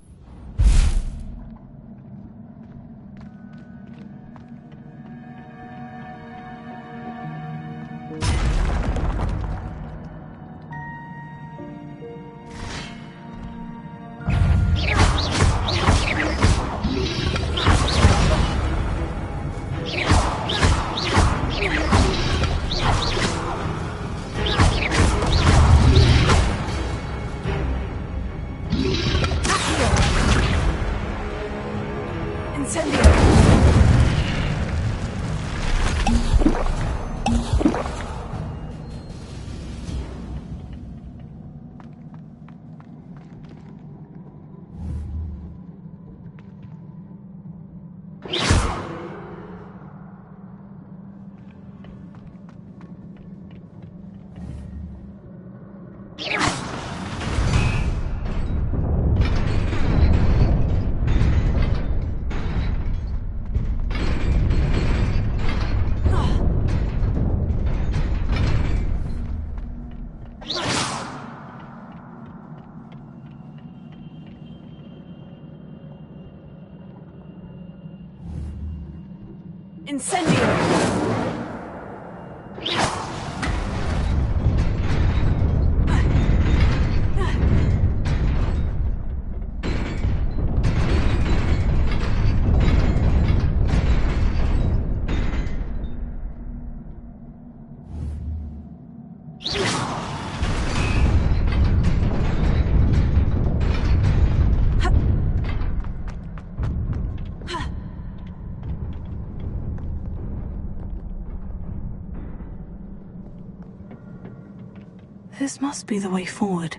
This must be the way forward.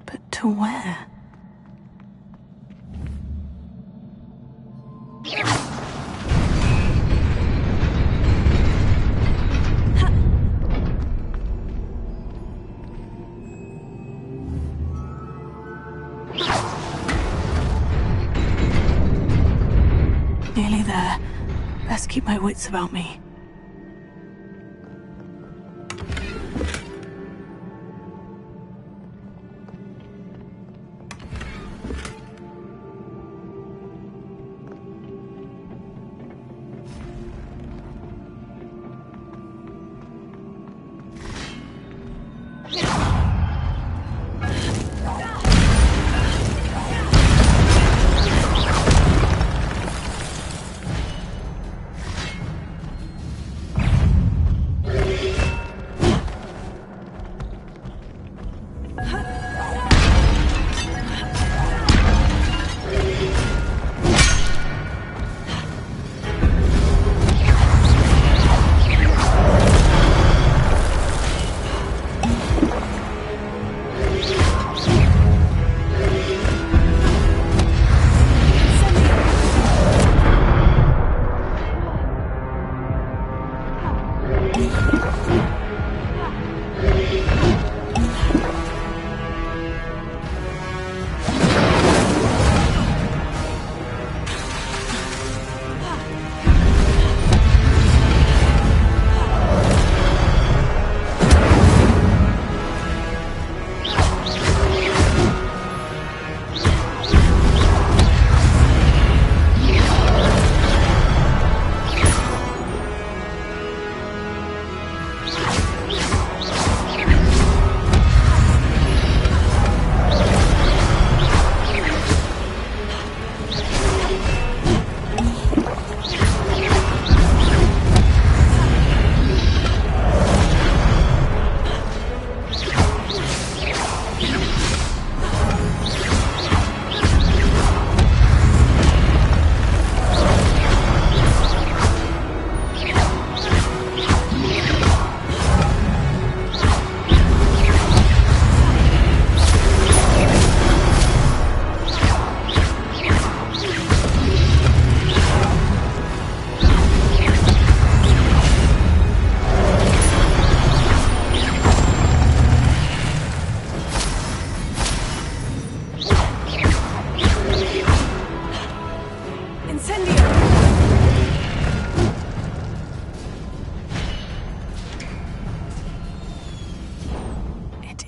But to where? Nearly there. Best keep my wits about me.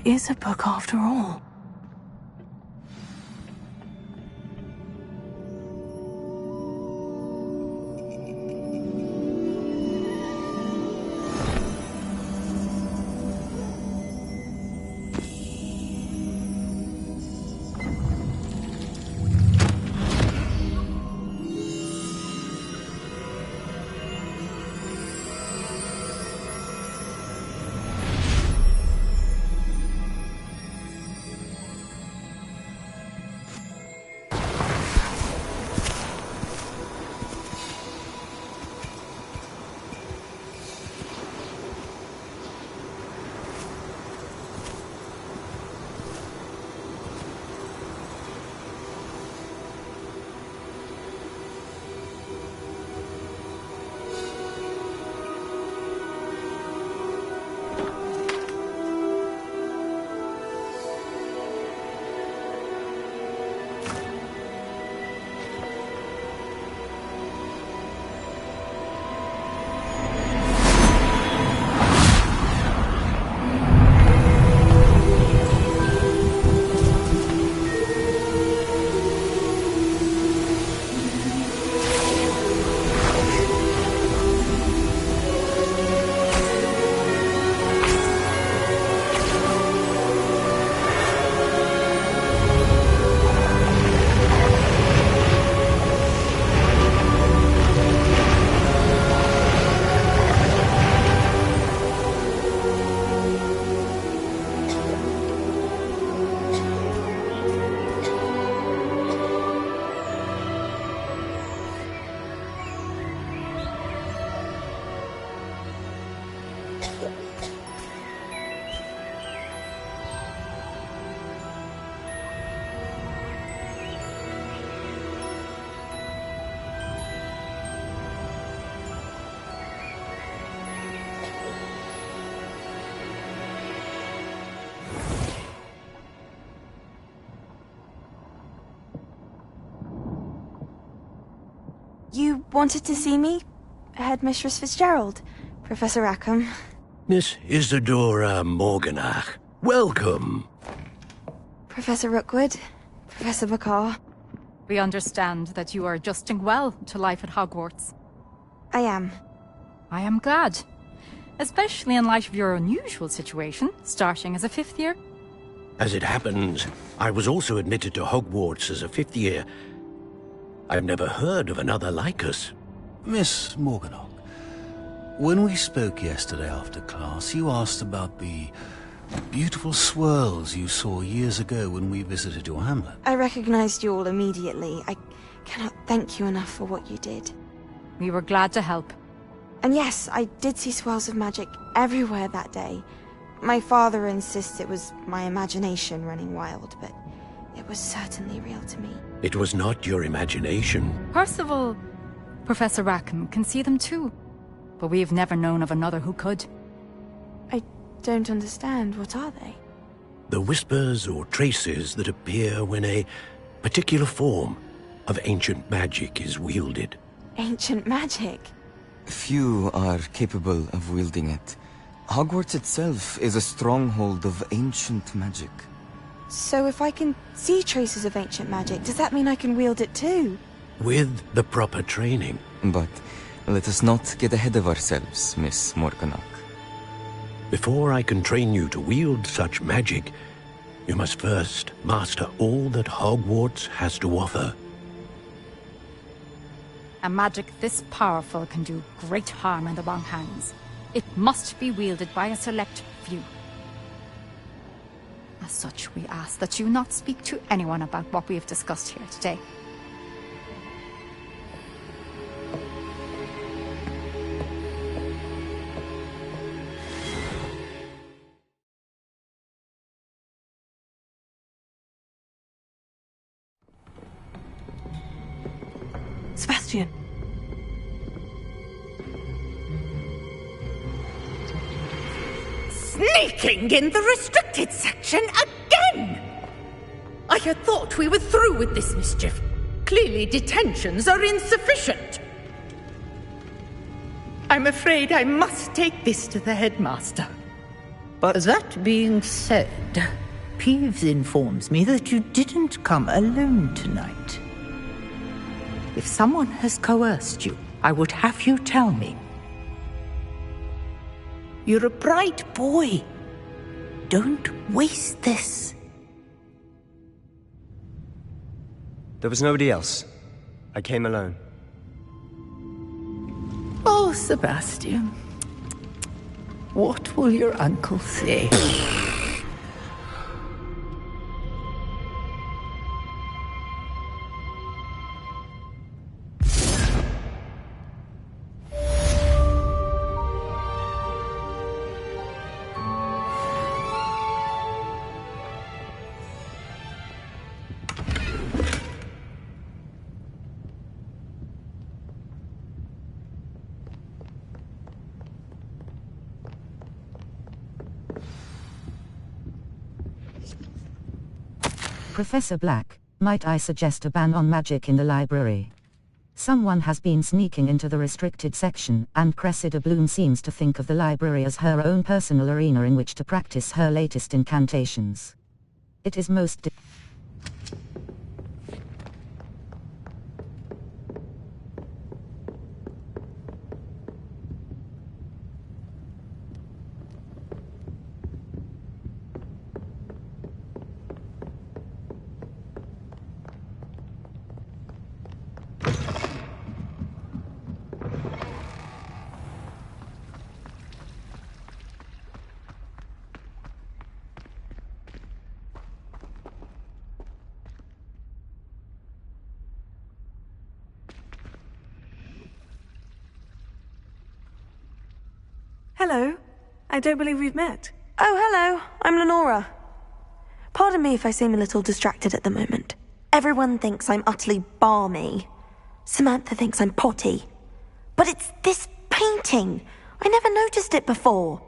is a book after all. You wanted to see me? Headmistress Fitzgerald? Professor Rackham? Miss Isadora Morganach, welcome. Professor Rookwood? Professor Bakar? We understand that you are adjusting well to life at Hogwarts. I am. I am glad. Especially in light of your unusual situation, starting as a 5th year. As it happens, I was also admitted to Hogwarts as a 5th year. I've never heard of another like us. Miss Morganach, when we spoke yesterday after class, you asked about the beautiful swirls you saw years ago when we visited your hamlet. I recognized you all immediately. I cannot thank you enough for what you did. We were glad to help. And yes, I did see swirls of magic everywhere that day. My father insists it was my imagination running wild, but it was certainly real to me. It was not your imagination. Percival, Professor Rackham can see them too. But we have never known of another who could. I don't understand. What are they? The whispers or traces that appear when a particular form of ancient magic is wielded. Ancient magic? Few are capable of wielding it. Hogwarts itself is a stronghold of ancient magic. So if I can see traces of ancient magic, does that mean I can wield it too? With the proper training. But let us not get ahead of ourselves, Miss Morganach. Before I can train you to wield such magic, you must first master all that Hogwarts has to offer. A magic this powerful can do great harm in the wrong hands. It must be wielded by a select few. As such, we ask that you not speak to anyone about what we have discussed here today. Sebastian. Sneaking in the restricted section again! I had thought we were through with this mischief. Clearly detentions are insufficient. I'm afraid I must take this to the headmaster. But that being said, Peeves informs me that you didn't come alone tonight. If someone has coerced you, I would have you tell me. You're a bright boy. Don't waste this. there was nobody else. I came alone. Oh, Sebastian. What will your uncle say? Professor Black, might I suggest a ban on magic in the library? Someone has been sneaking into the restricted section, and Cressida Bloom seems to think of the library as her own personal arena in which to practice her latest incantations. It is most Hello. I don't believe we've met. Oh, hello. I'm Lenora. Pardon me if I seem a little distracted at the moment. Everyone thinks I'm utterly balmy. Samantha thinks I'm potty. But it's this painting. I never noticed it before.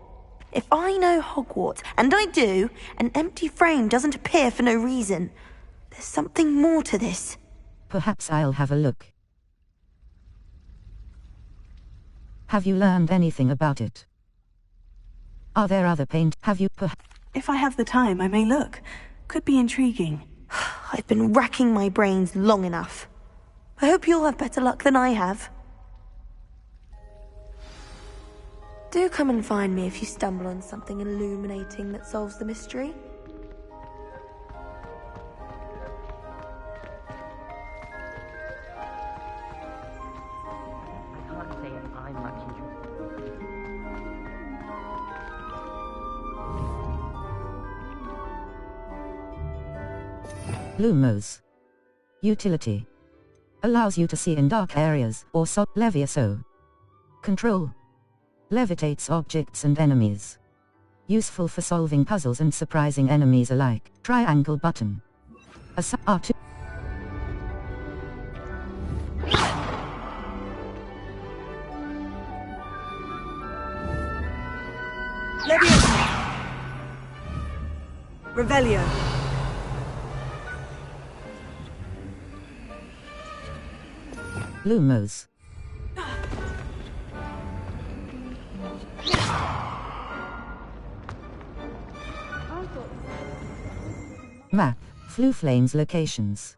If I know Hogwarts, and I do, an empty frame doesn't appear for no reason. There's something more to this. Perhaps I'll have a look. Have you learned anything about it? Are there other have you If I have the time, I may look. Could be intriguing. I've been racking my brains long enough. I hope you'll have better luck than I have. Do come and find me if you stumble on something illuminating that solves the mystery. I can't say I'm much interested. Lumos. Utility. Allows you to see in dark areas, or Levioso. Control. Levitates objects and enemies. Useful for solving puzzles and surprising enemies alike. Triangle button. R2. Levioso. Revelio. Lumos. Map. Fluflame's locations.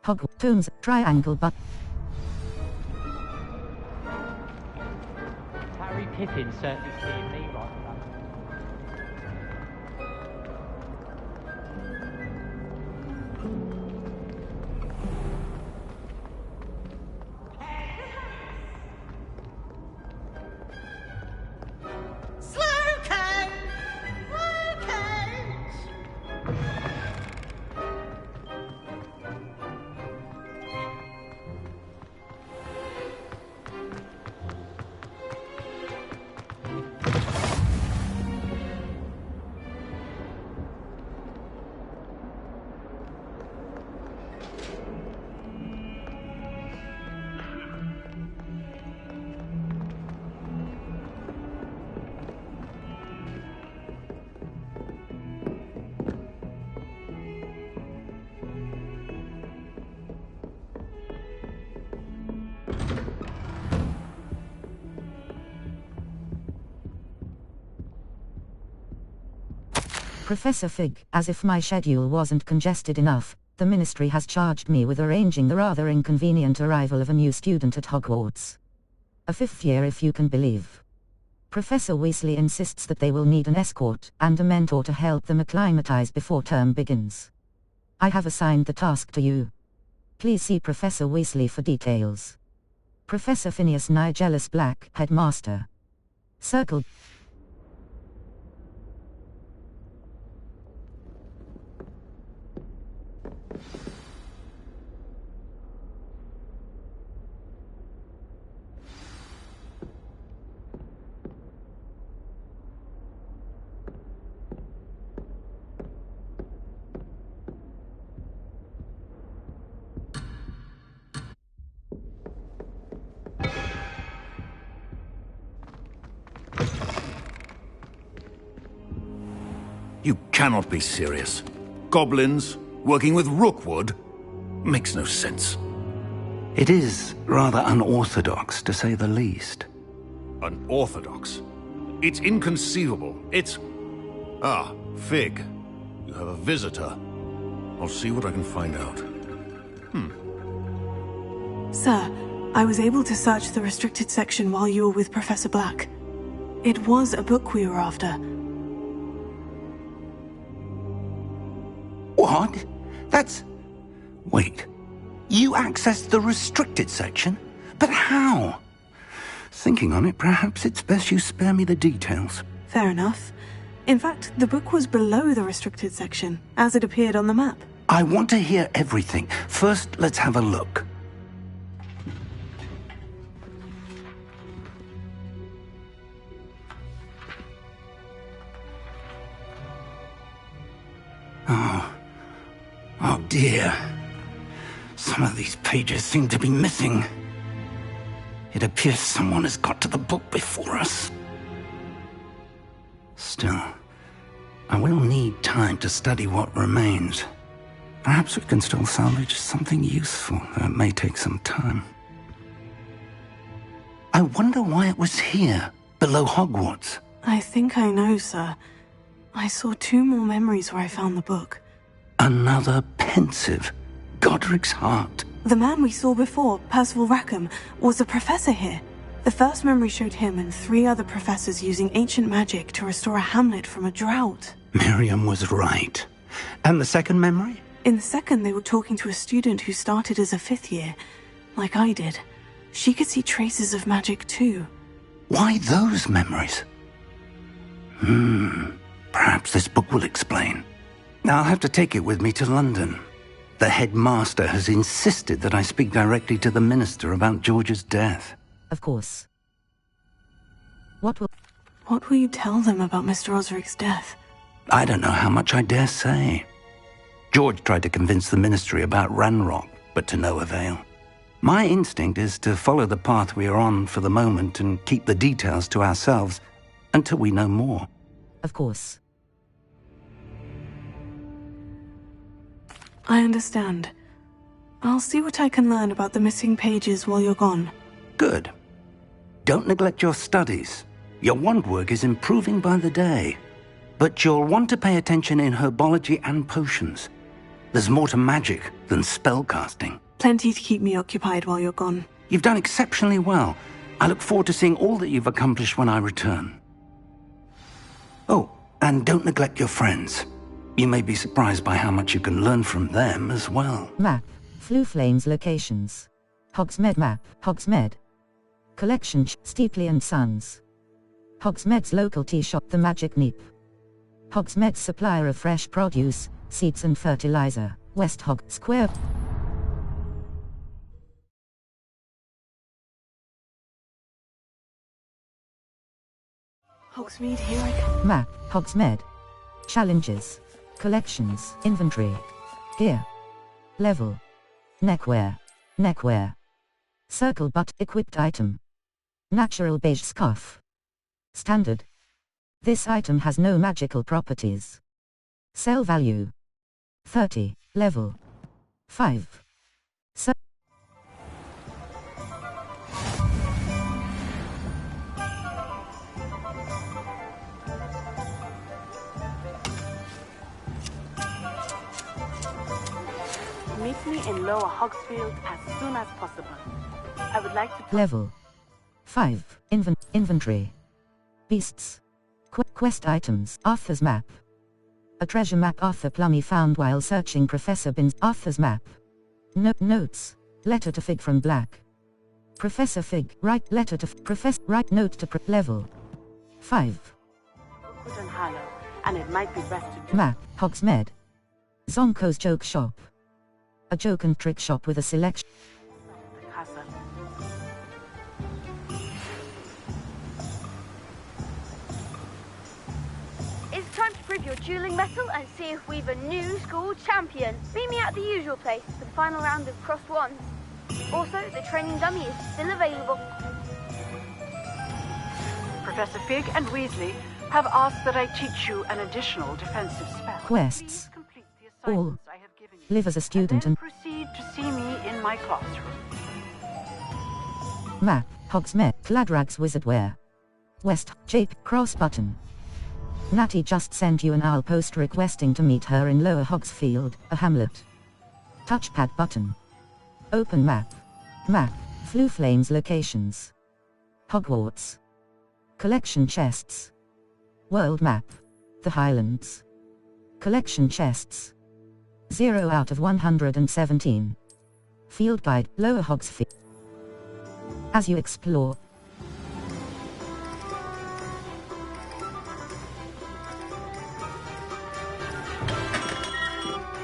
Hogwarts Tombs. Triangle button. Harry Pippin certainly seemed me right. Professor Fig, as if my schedule wasn't congested enough, the Ministry has charged me with arranging the rather inconvenient arrival of a new student at Hogwarts. A 5th year, if you can believe. Professor Weasley insists that they will need an escort and a mentor to help them acclimatize before term begins. I have assigned the task to you. Please see Professor Weasley for details. Professor Phineas Nigellus Black, Headmaster. Circle. You cannot be serious. Goblins working with Rookwood? Makes no sense. It is rather unorthodox, to say the least. Unorthodox? It's inconceivable. It's... Ah, Fig. You have a visitor. I'll see what I can find out. Sir, I was able to search the restricted section while you were with Professor Black. It was a book we were after. What? That's... Wait. You accessed the restricted section? But how? Thinking on it, perhaps it's best you spare me the details. Fair enough. In fact, the book was below the restricted section, as it appeared on the map. I want to hear everything. First, let's have a look. Oh dear. Some of these pages seem to be missing. It appears someone has got to the book before us. Still, I will need time to study what remains. Perhaps we can still salvage something useful, though it may take some time. I wonder why it was here, below Hogwarts. I think I know, sir. I saw 2 more memories where I found the book. Another pensive. Godric's heart. The man we saw before, Percival Rackham, was a professor here. The first memory showed him and 3 other professors using ancient magic to restore a hamlet from a drought. Miriam was right. And the second memory? In the second, they were talking to a student who started as a 5th year, like I did. She could see traces of magic too. Why those memories? Perhaps this book will explain. I'll have to take it with me to London. The headmaster has insisted that I speak directly to the minister about George's death. Of course. What will you tell them about Mr. Osric's death? I don't know how much I dare say. George tried to convince the ministry about Ranrock, but to no avail. My instinct is to follow the path we are on for the moment and keep the details to ourselves until we know more. Of course. I understand. I'll see what I can learn about the missing pages while you're gone. Good. Don't neglect your studies. Your wand work is improving by the day. But you'll want to pay attention in herbology and potions. There's more to magic than spellcasting. Plenty to keep me occupied while you're gone. You've done exceptionally well. I look forward to seeing all that you've accomplished when I return. Oh, and don't neglect your friends. You may be surprised by how much you can learn from them as well. Map. Fluflane's locations. Hogsmeade map. Hogsmeade. Collection Steepley and Sons. Hogsmeade's local tea shop The Magic Neep. Hogsmeade's supplier of fresh produce, seeds and fertilizer. West Hog Square. Hogsmeade, here I come. Map. Hogsmeade. Challenges. Collections. Inventory. Gear. Level. Neckwear. Neckwear. Circle butt. Equipped item. Natural beige scarf. Standard. This item has no magical properties. Sell value. 30. Level. 5. Meet me in Lower Hogsfield as soon as possible. I would like to... Level 5. Inventory. Beasts. Quest items. Arthur's map. A treasure map Arthur Plummy found while searching Professor Bin's Arthur's map. Notes. Letter to Fig from Black. Professor Fig. Write letter to Professor. Write note to Level 5. Good and hollow, and it might be best to do... Map. Hogsmeade. Zonko's joke shop. A joke and trick shop with a selection. The castle. It's time to prove your dueling mettle and see if we've a new school champion. Meet me at the usual place for the final round of crossed wands. Also, the training dummy is still available. Professor Fig and Weasley have asked that I teach you an additional defensive spell. Quests. All. Live as a student and proceed to see me in my classroom. Map. Hogsmeade. Cladrag's Wizardwear. West. Jape. Cross button. Natty just sent you an owl post requesting to meet her in Lower Hogsfield, a hamlet. Touchpad button. Open map. Map. Floo-Flame's locations. Hogwarts. Collection chests. World map. The Highlands. Collection chests. 0 out of 117. Field guide. Lower Hogsfield. As you explore.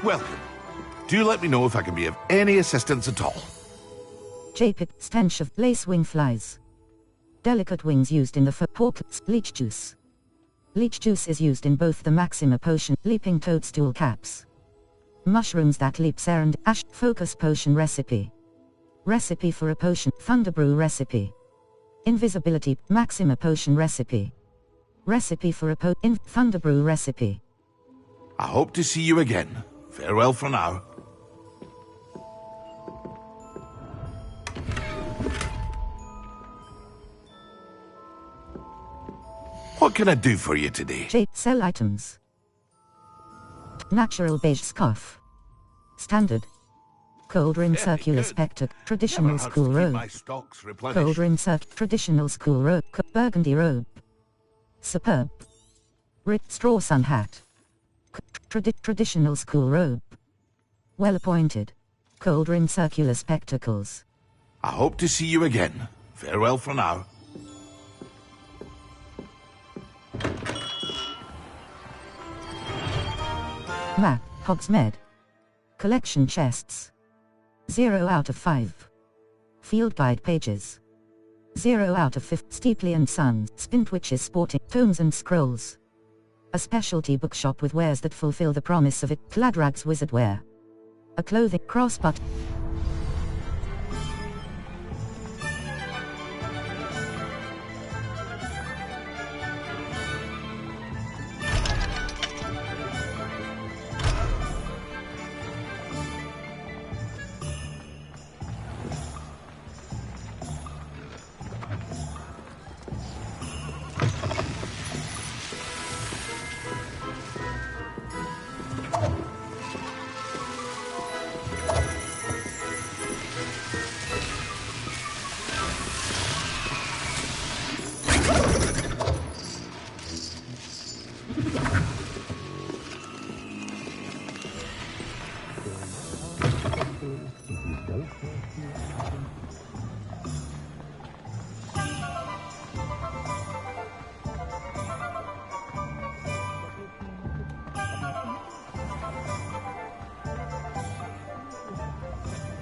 Welcome. Do let me know if I can be of any assistance at all. Jape. Stench of lace wing flies. Delicate wings used in the portals. Leech juice. Leech juice is used in both the Maxima potion, leaping toadstool caps. Mushrooms that leap Serend, Ash, focus potion recipe. Recipe for a potion, Thunderbrew recipe. Invisibility, Maxima potion recipe. Recipe for a Thunderbrew recipe. I hope to see you again. Farewell for now. What can I do for you today? Jape. Sell items. Natural beige scarf. Standard. Cold rim circular spectacle. Traditional school robe. Cold rim traditional school robe. Burgundy robe. Superb. Straw sun hat. Traditional school robe. Well appointed. Cold rim circular spectacles. I hope to see you again. Farewell for now. Map. Hogsmeade. Collection chests. 0 out of 5. Field guide pages. 0 out of 5. Steeply and Sons. Spintwitches sporting tomes and scrolls. A specialty bookshop with wares that fulfill the promise of it. Cladrag's Wizardwear. A clothing crossbutt.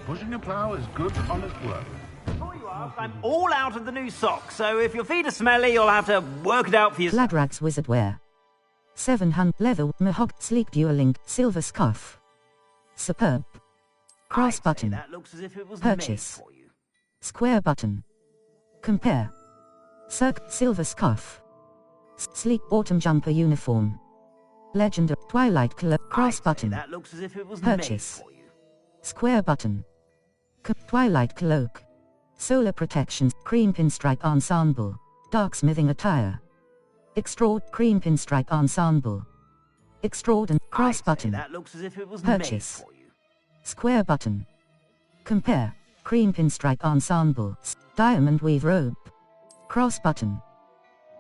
Pushing a plough is good, honest work. Before you ask, I'm all out of the new socks, so if your feet are smelly, you'll have to work it out for yourself. Cladrag's Wizardwear. 700 leather, mahog, sleek dueling, silver scarf. Superb. Cross button. That looks as if it was Purchase. made for you. Square button. Compare. Silver scarf. Sleek autumn jumper uniform. Legend of Twilight cross button. That looks as if it was Purchase. made for you. Square button. Twilight cloak. Solar protection. Cream pinstripe ensemble. Darksmithing attire. Cream pinstripe ensemble. Extraordinary cross button. That looks as if it was Purchase. made for you. Square button. Compare. Cream pinstripe ensemble. Diamond weave robe. Cross button.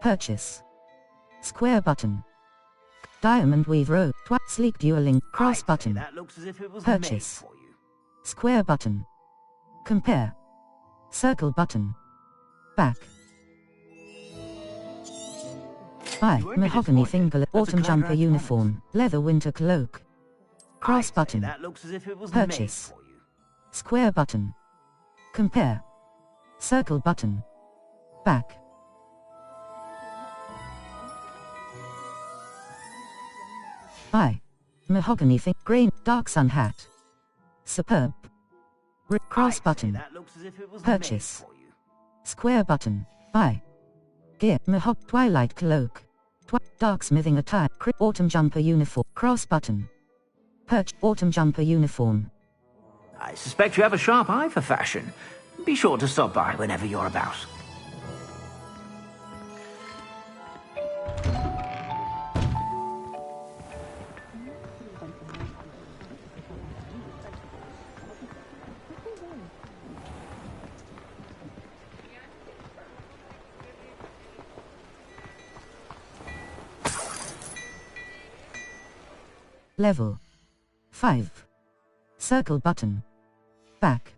Purchase. Square button. Diamond weave robe. Sleek dueling. Cross button. That looks as if it was Purchase. made for you. Square button. Compare. Circle button. Back. Buy. Mahogany fingerlet. Autumn jumper uniform. Leather winter cloak. Cross button. That looks as if it was Purchase. made for you. Square button. Compare. Circle button. Back. Buy. Mahogany grain. Dark sun hat. Superb. Cross button. That looks as if it was Purchase. made for you. Square button. Buy. Gear. Twilight cloak. Dark smithing attire. Autumn jumper uniform. Cross button. Autumn jumper uniform. I suspect you have a sharp eye for fashion. Be sure to stop by whenever you're about. Level 5. Circle button. Back.